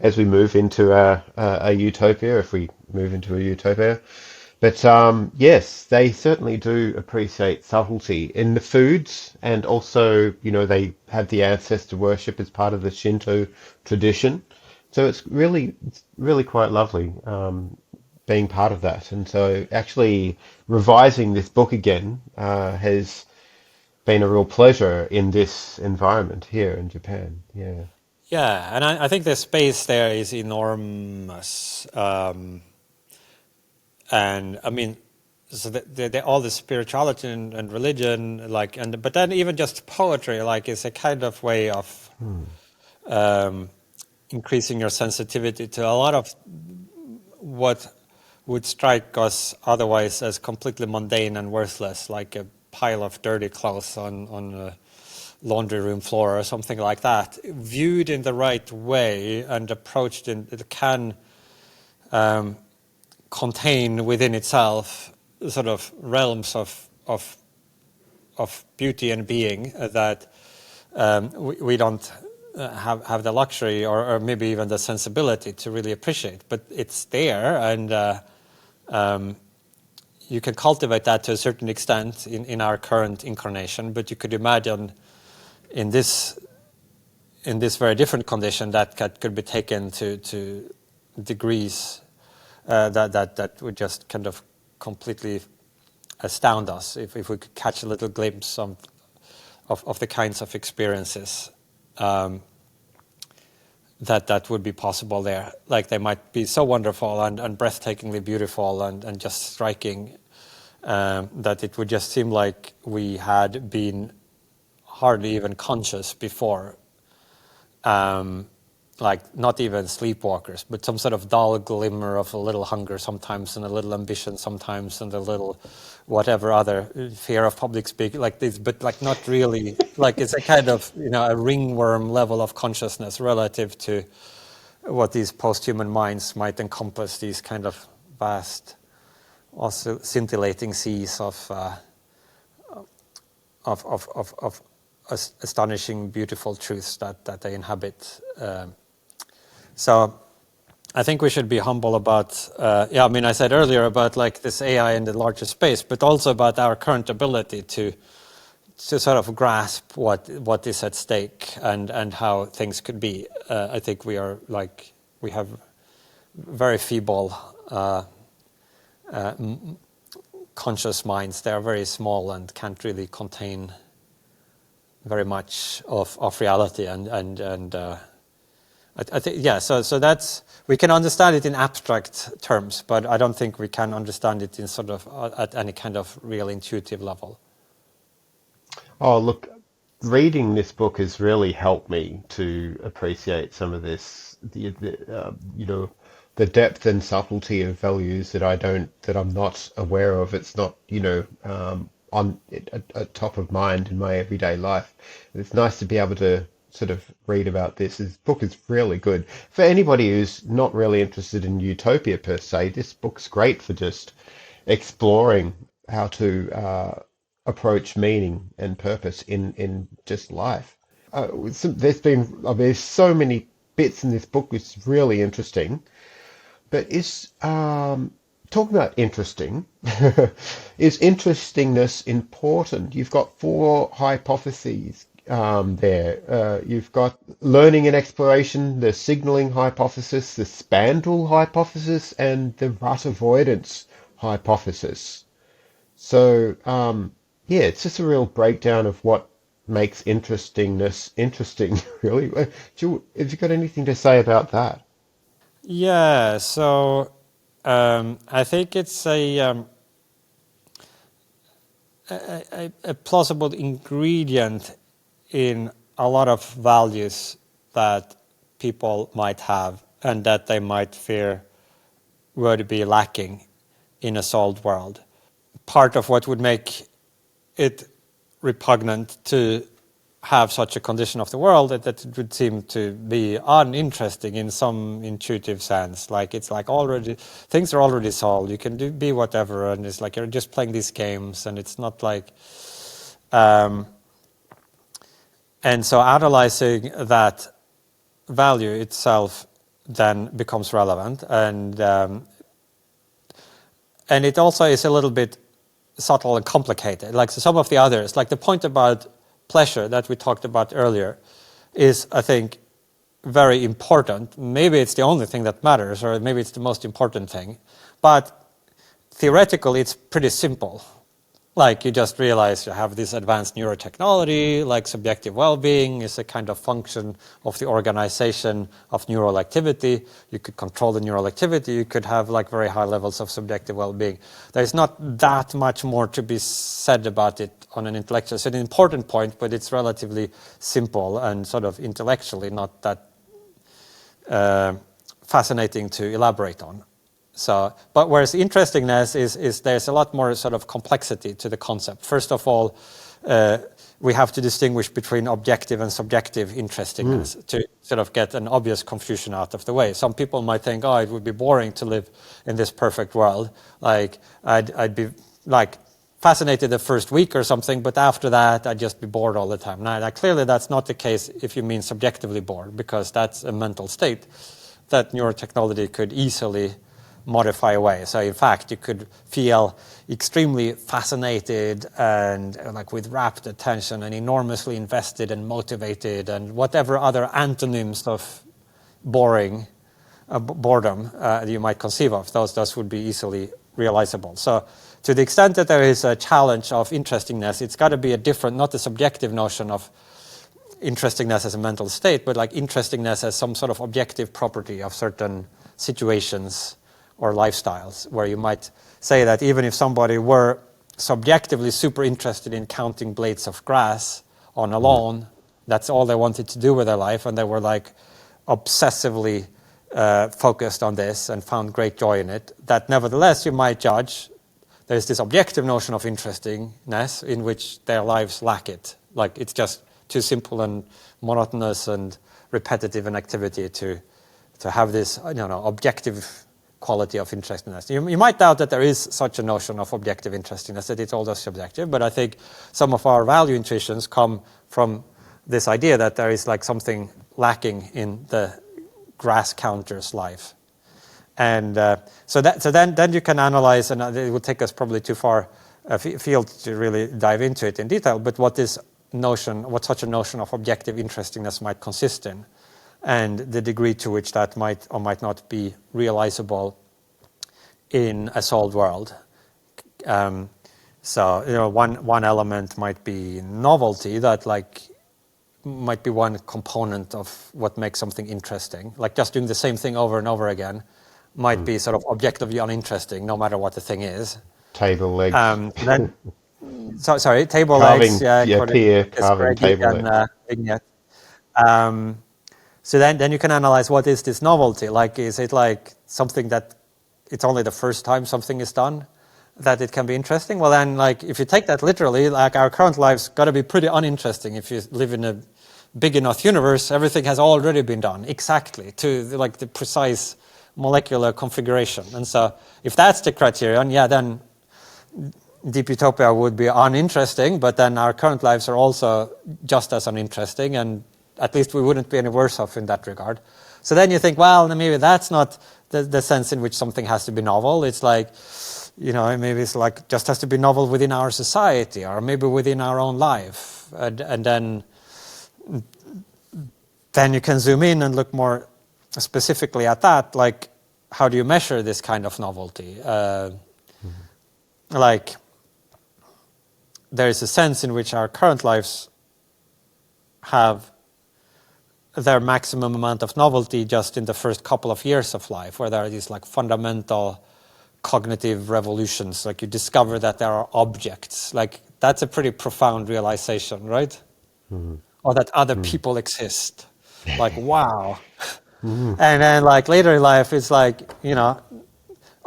as we move into a utopia, if we move into a utopia. But yes, they certainly do appreciate subtlety in the foods, and also, they have the ancestor worship as part of the Shinto tradition. So it's really quite lovely being part of that. And so actually revising this book again has been a real pleasure in this environment here in Japan. Yeah. Yeah, and I think the space there is enormous. And I mean, so all the spirituality and religion, but then even just poetry, is a kind of way of increasing your sensitivity to a lot of what would strike us otherwise as completely mundane and worthless, like a pile of dirty clothes on a laundry room floor or something like that. Viewed in the right way and approached it can contain within itself sort of realms of beauty and being that we don't have the luxury or maybe even the sensibility to really appreciate. But it's there, and you can cultivate that to a certain extent in our current incarnation. But you could imagine in this very different condition that could be taken to degrees that would just kind of completely astound us if we could catch a little glimpse of the kinds of experiences that would be possible there. Like they might be so wonderful and breathtakingly beautiful and just striking that it would just seem like we had been hardly even conscious before. Like not even sleepwalkers, but some sort of dull glimmer of a little hunger sometimes, and a little ambition sometimes, and a little whatever other fear of public speaking, like this, but like not really. Like it's a kind of a ringworm level of consciousness relative to what these post-human minds might encompass. These kind of vast, also scintillating seas of astonishing, beautiful truths that they inhabit. So I think we should be humble about, I said earlier about like this AI in the larger space, but also about our current ability to sort of grasp what is at stake and how things could be. I think we have very feeble conscious minds. They are very small and can't really contain very much of reality and I think so that's, we can understand it in abstract terms, but I don't think we can understand it in sort of at any kind of real intuitive level. Oh, look, reading this book has really helped me to appreciate some of this, the depth and subtlety of values that I'm not aware of. It's not, on at top of mind in my everyday life. It's nice to be able to sort of read about this. This book is really good. For anybody who's not really interested in utopia per se, this book's great for just exploring how to approach meaning and purpose in just life. There's so many bits in this book which is really interesting. But is talking about interesting, is interestingness important? You've got four hypotheses there. You've got learning and exploration, the signaling hypothesis, the spandrel hypothesis, and the rut avoidance hypothesis. So, yeah, it's just a real breakdown of what makes interestingness interesting, really. Have you got anything to say about that? Yeah, so I think it's a plausible ingredient in a lot of values that people might have and that they might fear would be lacking in a solved world. Part of what would make it repugnant to have such a condition of the world that it would seem to be uninteresting in some intuitive sense. Like it's like already things are already solved. You can be whatever, and it's like you're just playing these games, and it's not like. And so analyzing that value itself then becomes relevant, and it also is a little bit subtle and complicated. Like so some of the others, like the point about pleasure that we talked about earlier is, I think, very important. Maybe it's the only thing that matters, or maybe it's the most important thing. But theoretically, it's pretty simple. Like you just realize you have this advanced neurotechnology, like subjective well-being is a kind of function of the organization of neural activity. You could control the neural activity. You could have like very high levels of subjective well-being. There's not that much more to be said about it on an intellectual. It's an important point, but it's relatively simple and sort of intellectually not that fascinating to elaborate on. So, but whereas interestingness is there's a lot more sort of complexity to the concept. First of all, we have to distinguish between objective and subjective interestingness to sort of get an obvious confusion out of the way. Some people might think, oh, it would be boring to live in this perfect world. Like I'd be like fascinated the first week or something, but after that I'd just be bored all the time. Now clearly that's not the case if you mean subjectively bored, because that's a mental state that neurotechnology could easily modify away. So in fact, you could feel extremely fascinated and like with rapt attention and enormously invested and motivated and whatever other antonyms of boring, boredom you might conceive of. Those would be easily realizable. So to the extent that there is a challenge of interestingness, it's got to be a different, not a subjective notion of interestingness as a mental state, but like interestingness as some sort of objective property of certain situations or lifestyles, where you might say that even if somebody were subjectively super interested in counting blades of grass on a lawn, that's all they wanted to do with their life, and they were like obsessively focused on this and found great joy in it, that nevertheless you might judge there's this objective notion of interestingness in which their lives lack it. Like it's just too simple and monotonous and repetitive an activity to have this objective quality of interestingness. You might doubt that there is such a notion of objective interestingness, that it's all just subjective, but I think some of our value intuitions come from this idea that there is like something lacking in the grass counter's life. And so then you can analyze, and it would take us probably too far afield to really dive into it in detail, but what such a notion of objective interestingness might consist in, and the degree to which that might or might not be realizable in a solved world. So one element might be novelty, that like might be one component of what makes something interesting. Like just doing the same thing over and over again might be sort of objectively uninteresting, no matter what the thing is. Table legs. Sorry, table Carving, legs. Yeah, Pierre carving table legs. Vignette. So then you can analyze, what is this novelty? Like, is it like something that it's only the first time something is done that it can be interesting? Well, then, like, if you take that literally, like our current lives got to be pretty uninteresting. If you live in a big enough universe, everything has already been done exactly to like the precise molecular configuration. And so if that's the criterion, yeah, then Deep Utopia would be uninteresting, but then our current lives are also just as uninteresting, and at least we wouldn't be any worse off in that regard. So then you think, well, maybe that's not the sense in which something has to be novel. It's like, maybe it's like just has to be novel within our society, or maybe within our own life. And then then you can zoom in and look more specifically at that, like how do you measure this kind of novelty? Like there is a sense in which our current lives have their maximum amount of novelty just in the first couple of years of life, where there are these like fundamental cognitive revolutions, like you discover that there are objects. Like that's a pretty profound realization, right? Or that other people exist. Like, wow. And then like later in life, it's like, you know,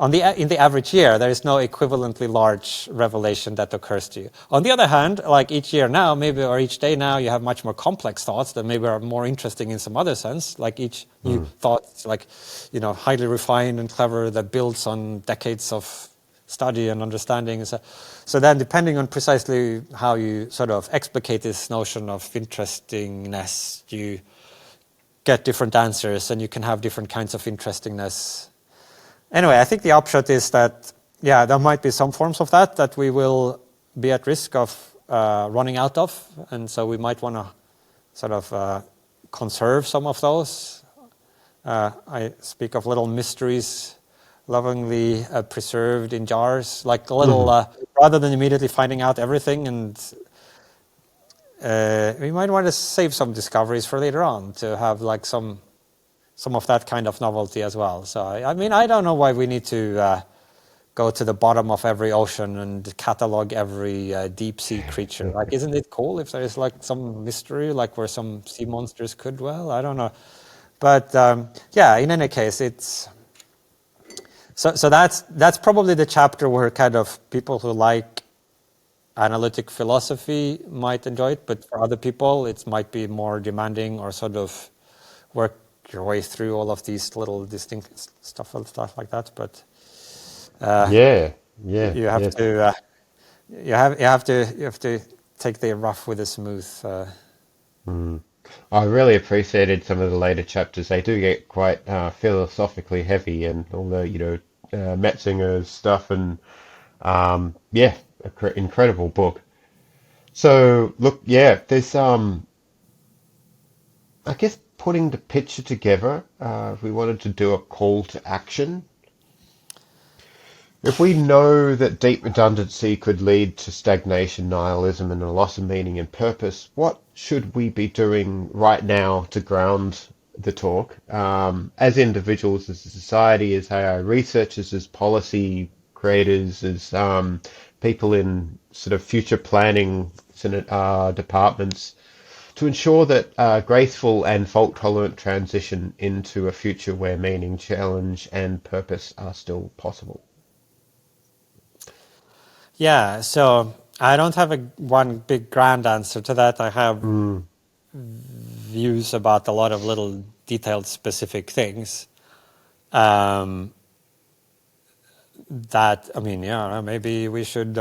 in the average year, there is no equivalently large revelation that occurs to you. On the other hand, like each year now, maybe, or each day now, you have much more complex thoughts that maybe are more interesting in some other sense. Like each new thought is like, you know, highly refined and clever that builds on decades of study and understanding. So then depending on precisely how you sort of explicate this notion of interestingness, you get different answers and you can have different kinds of interestingness. Anyway, I think the upshot is that, yeah, there might be some forms of that we will be at risk of running out of. And so we might want to sort of conserve some of those. I speak of little mysteries lovingly preserved in jars, like a little, rather than immediately finding out everything. And we might want to save some discoveries for later on to have like some of that kind of novelty as well. So, I mean, I don't know why we need to go to the bottom of every ocean and catalog every deep sea creature. Like, isn't it cool if there's like some mystery, like where some sea monsters could dwell? I don't know. But yeah, in any case, it's... So that's probably the chapter where kind of people who like analytic philosophy might enjoy it, but for other people, it might be more demanding or sort of work your way through all of these little distinct stuff like that. But you have to take the rough with the smooth. I really appreciated some of the later chapters. They do get quite philosophically heavy, and all the Metzinger's stuff, and yeah, incredible book. So look, yeah, there's I guess putting the picture together, if we wanted to do a call to action. If we know that deep redundancy could lead to stagnation, nihilism, and a loss of meaning and purpose, what should we be doing right now to ground the talk? As individuals, as a society, as AI researchers, as policy creators, as people in sort of future planning departments, to ensure that graceful and fault-tolerant transition into a future where meaning, challenge, and purpose are still possible. Yeah, so I don't have one big grand answer to that. I have views about a lot of little detailed specific things. That, I mean, yeah, maybe we should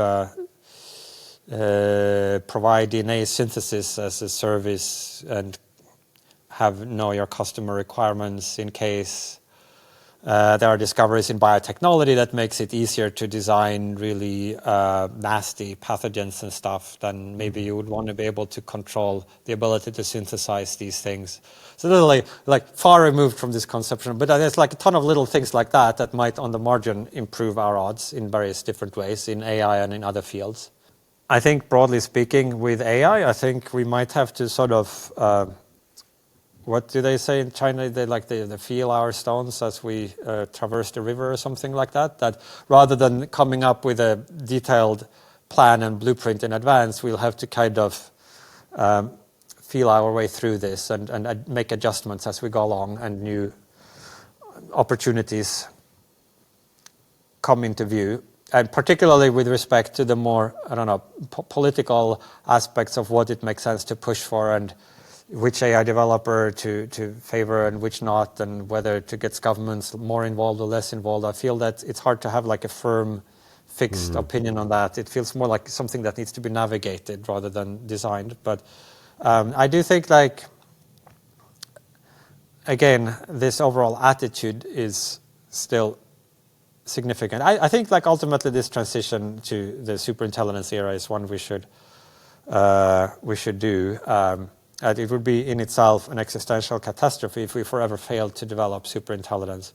provide DNA synthesis as a service and have know your customer requirements in case there are discoveries in biotechnology that makes it easier to design really nasty pathogens and stuff. Then maybe you would want to be able to control the ability to synthesize these things. So literally, like far removed from this conception, but there's like a ton of little things like that might on the margin improve our odds in various different ways in AI and in other fields. I think broadly speaking with AI, I think we might have to sort of what do they say in China? They feel our stones as we traverse the river or something like that. That rather than coming up with a detailed plan and blueprint in advance, we'll have to kind of feel our way through this and make adjustments as we go along and new opportunities come into view. And particularly with respect to the more, I don't know, political aspects of what it makes sense to push for and which AI developer to favor and which not, and whether to get governments more involved or less involved. I feel that it's hard to have like a firm, fixed opinion on that. It feels more like something that needs to be navigated rather than designed. But I do think like, again, this overall attitude is still significant. I think like ultimately this transition to the superintelligence era is one we should do. it would be in itself an existential catastrophe if we forever failed to develop superintelligence,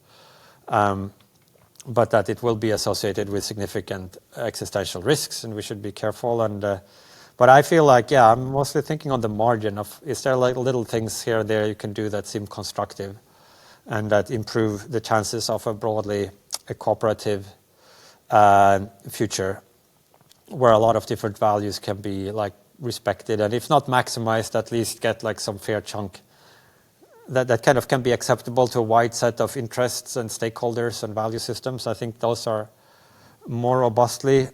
but that it will be associated with significant existential risks, and we should be careful. But I feel like, yeah, I'm mostly thinking on the margin of, is there like little things here and there you can do that seem constructive and that improve the chances of a broadly cooperative future where a lot of different values can be like respected, and if not maximized, at least get like some fair chunk that kind of can be acceptable to a wide set of interests and stakeholders and value systems. I think those are more robustly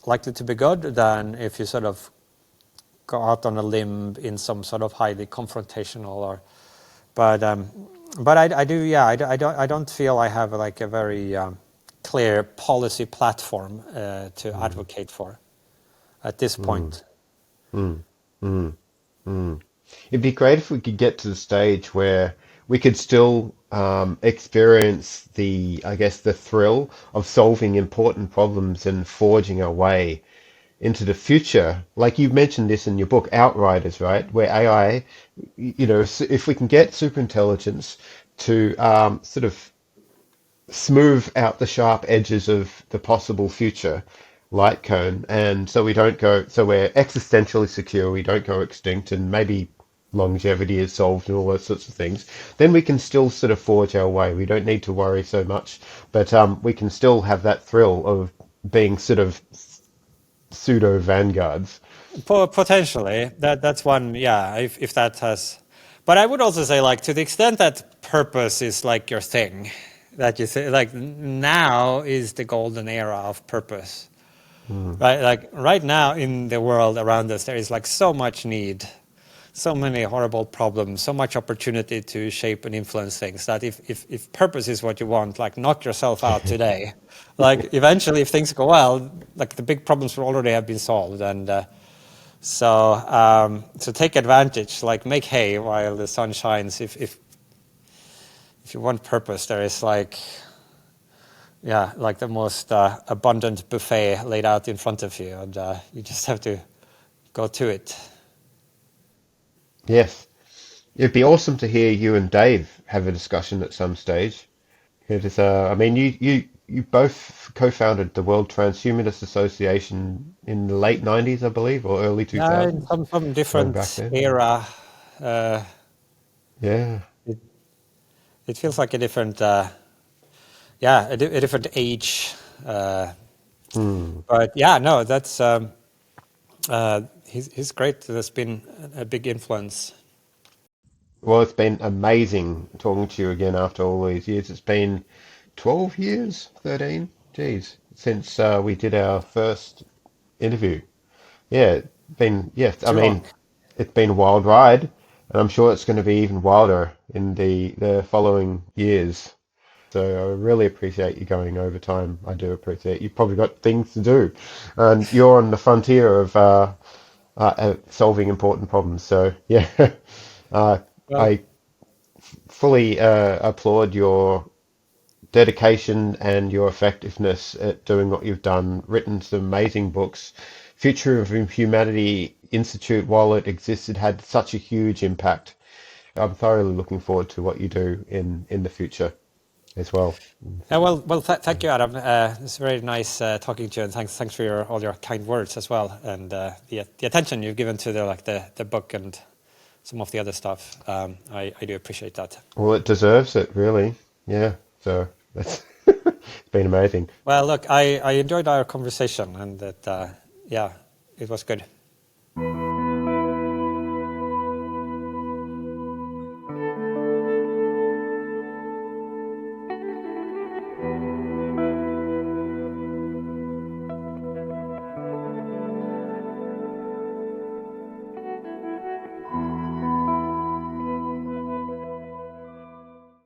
likely to be good than if you sort of go out on a limb in some sort of highly confrontational or. But I don't feel I have like a very clear policy platform to advocate for at this point. It'd be great if we could get to the stage where we could still experience I guess, the thrill of solving important problems and forging our way into the future. Like you mentioned this in your book, Outriders, right? Where AI, if we can get superintelligence to sort of smooth out the sharp edges of the possible future light cone, and so we're existentially secure, we don't go extinct, and maybe longevity is solved and all those sorts of things, then we can still sort of forge our way. We don't need to worry so much, but we can still have that thrill of being sort of pseudo vanguards. Potentially, that's one, yeah, if that has. But I would also say, like, to the extent that purpose is like your thing, that you say, like, now is the golden era of purpose. Right, like right now in the world around us, there is like so much need, so many horrible problems, so much opportunity to shape and influence things that if purpose is what you want, like knock yourself out today. Like eventually, if things go well, like the big problems will already have been solved, and so take advantage, like make hay while the sun shines. If you want purpose, there is like. Yeah, like the most abundant buffet laid out in front of you, and you just have to go to it. Yes, it'd be awesome to hear you and Dave have a discussion at some stage. It is, I mean, you both co-founded the World Transhumanist Association in the late 90s, I believe, or early Yeah, in 2000s, some going back different then. era. Uh, Yeah. it, it feels like a different, a different age. But yeah, no, that's he's great. There's been a big influence. Well, it's been amazing talking to you again after all these years. It's been 12 years, 13, geez, since we did our first interview. Yeah, I Too mean, long. it's been a wild ride, and I'm sure it's going to be even wilder in the following years. So I really appreciate you going over time. I do appreciate you've probably got things to do, and you're on the frontier of solving important problems. So yeah, uh, Well, I fully applaud your dedication and your effectiveness at doing what you've done. Written some amazing books. Future of Humanity Institute, while it existed, had such a huge impact. I'm thoroughly looking forward to what you do in the future as well. thank you, Adam. It's very nice talking to you, and thanks for all your kind words as well, and the attention you've given to the book and some of the other stuff. I do appreciate that. Well, it deserves it, really. Yeah. So that's it's been amazing. Well, look, I enjoyed our conversation, and that yeah, it was good.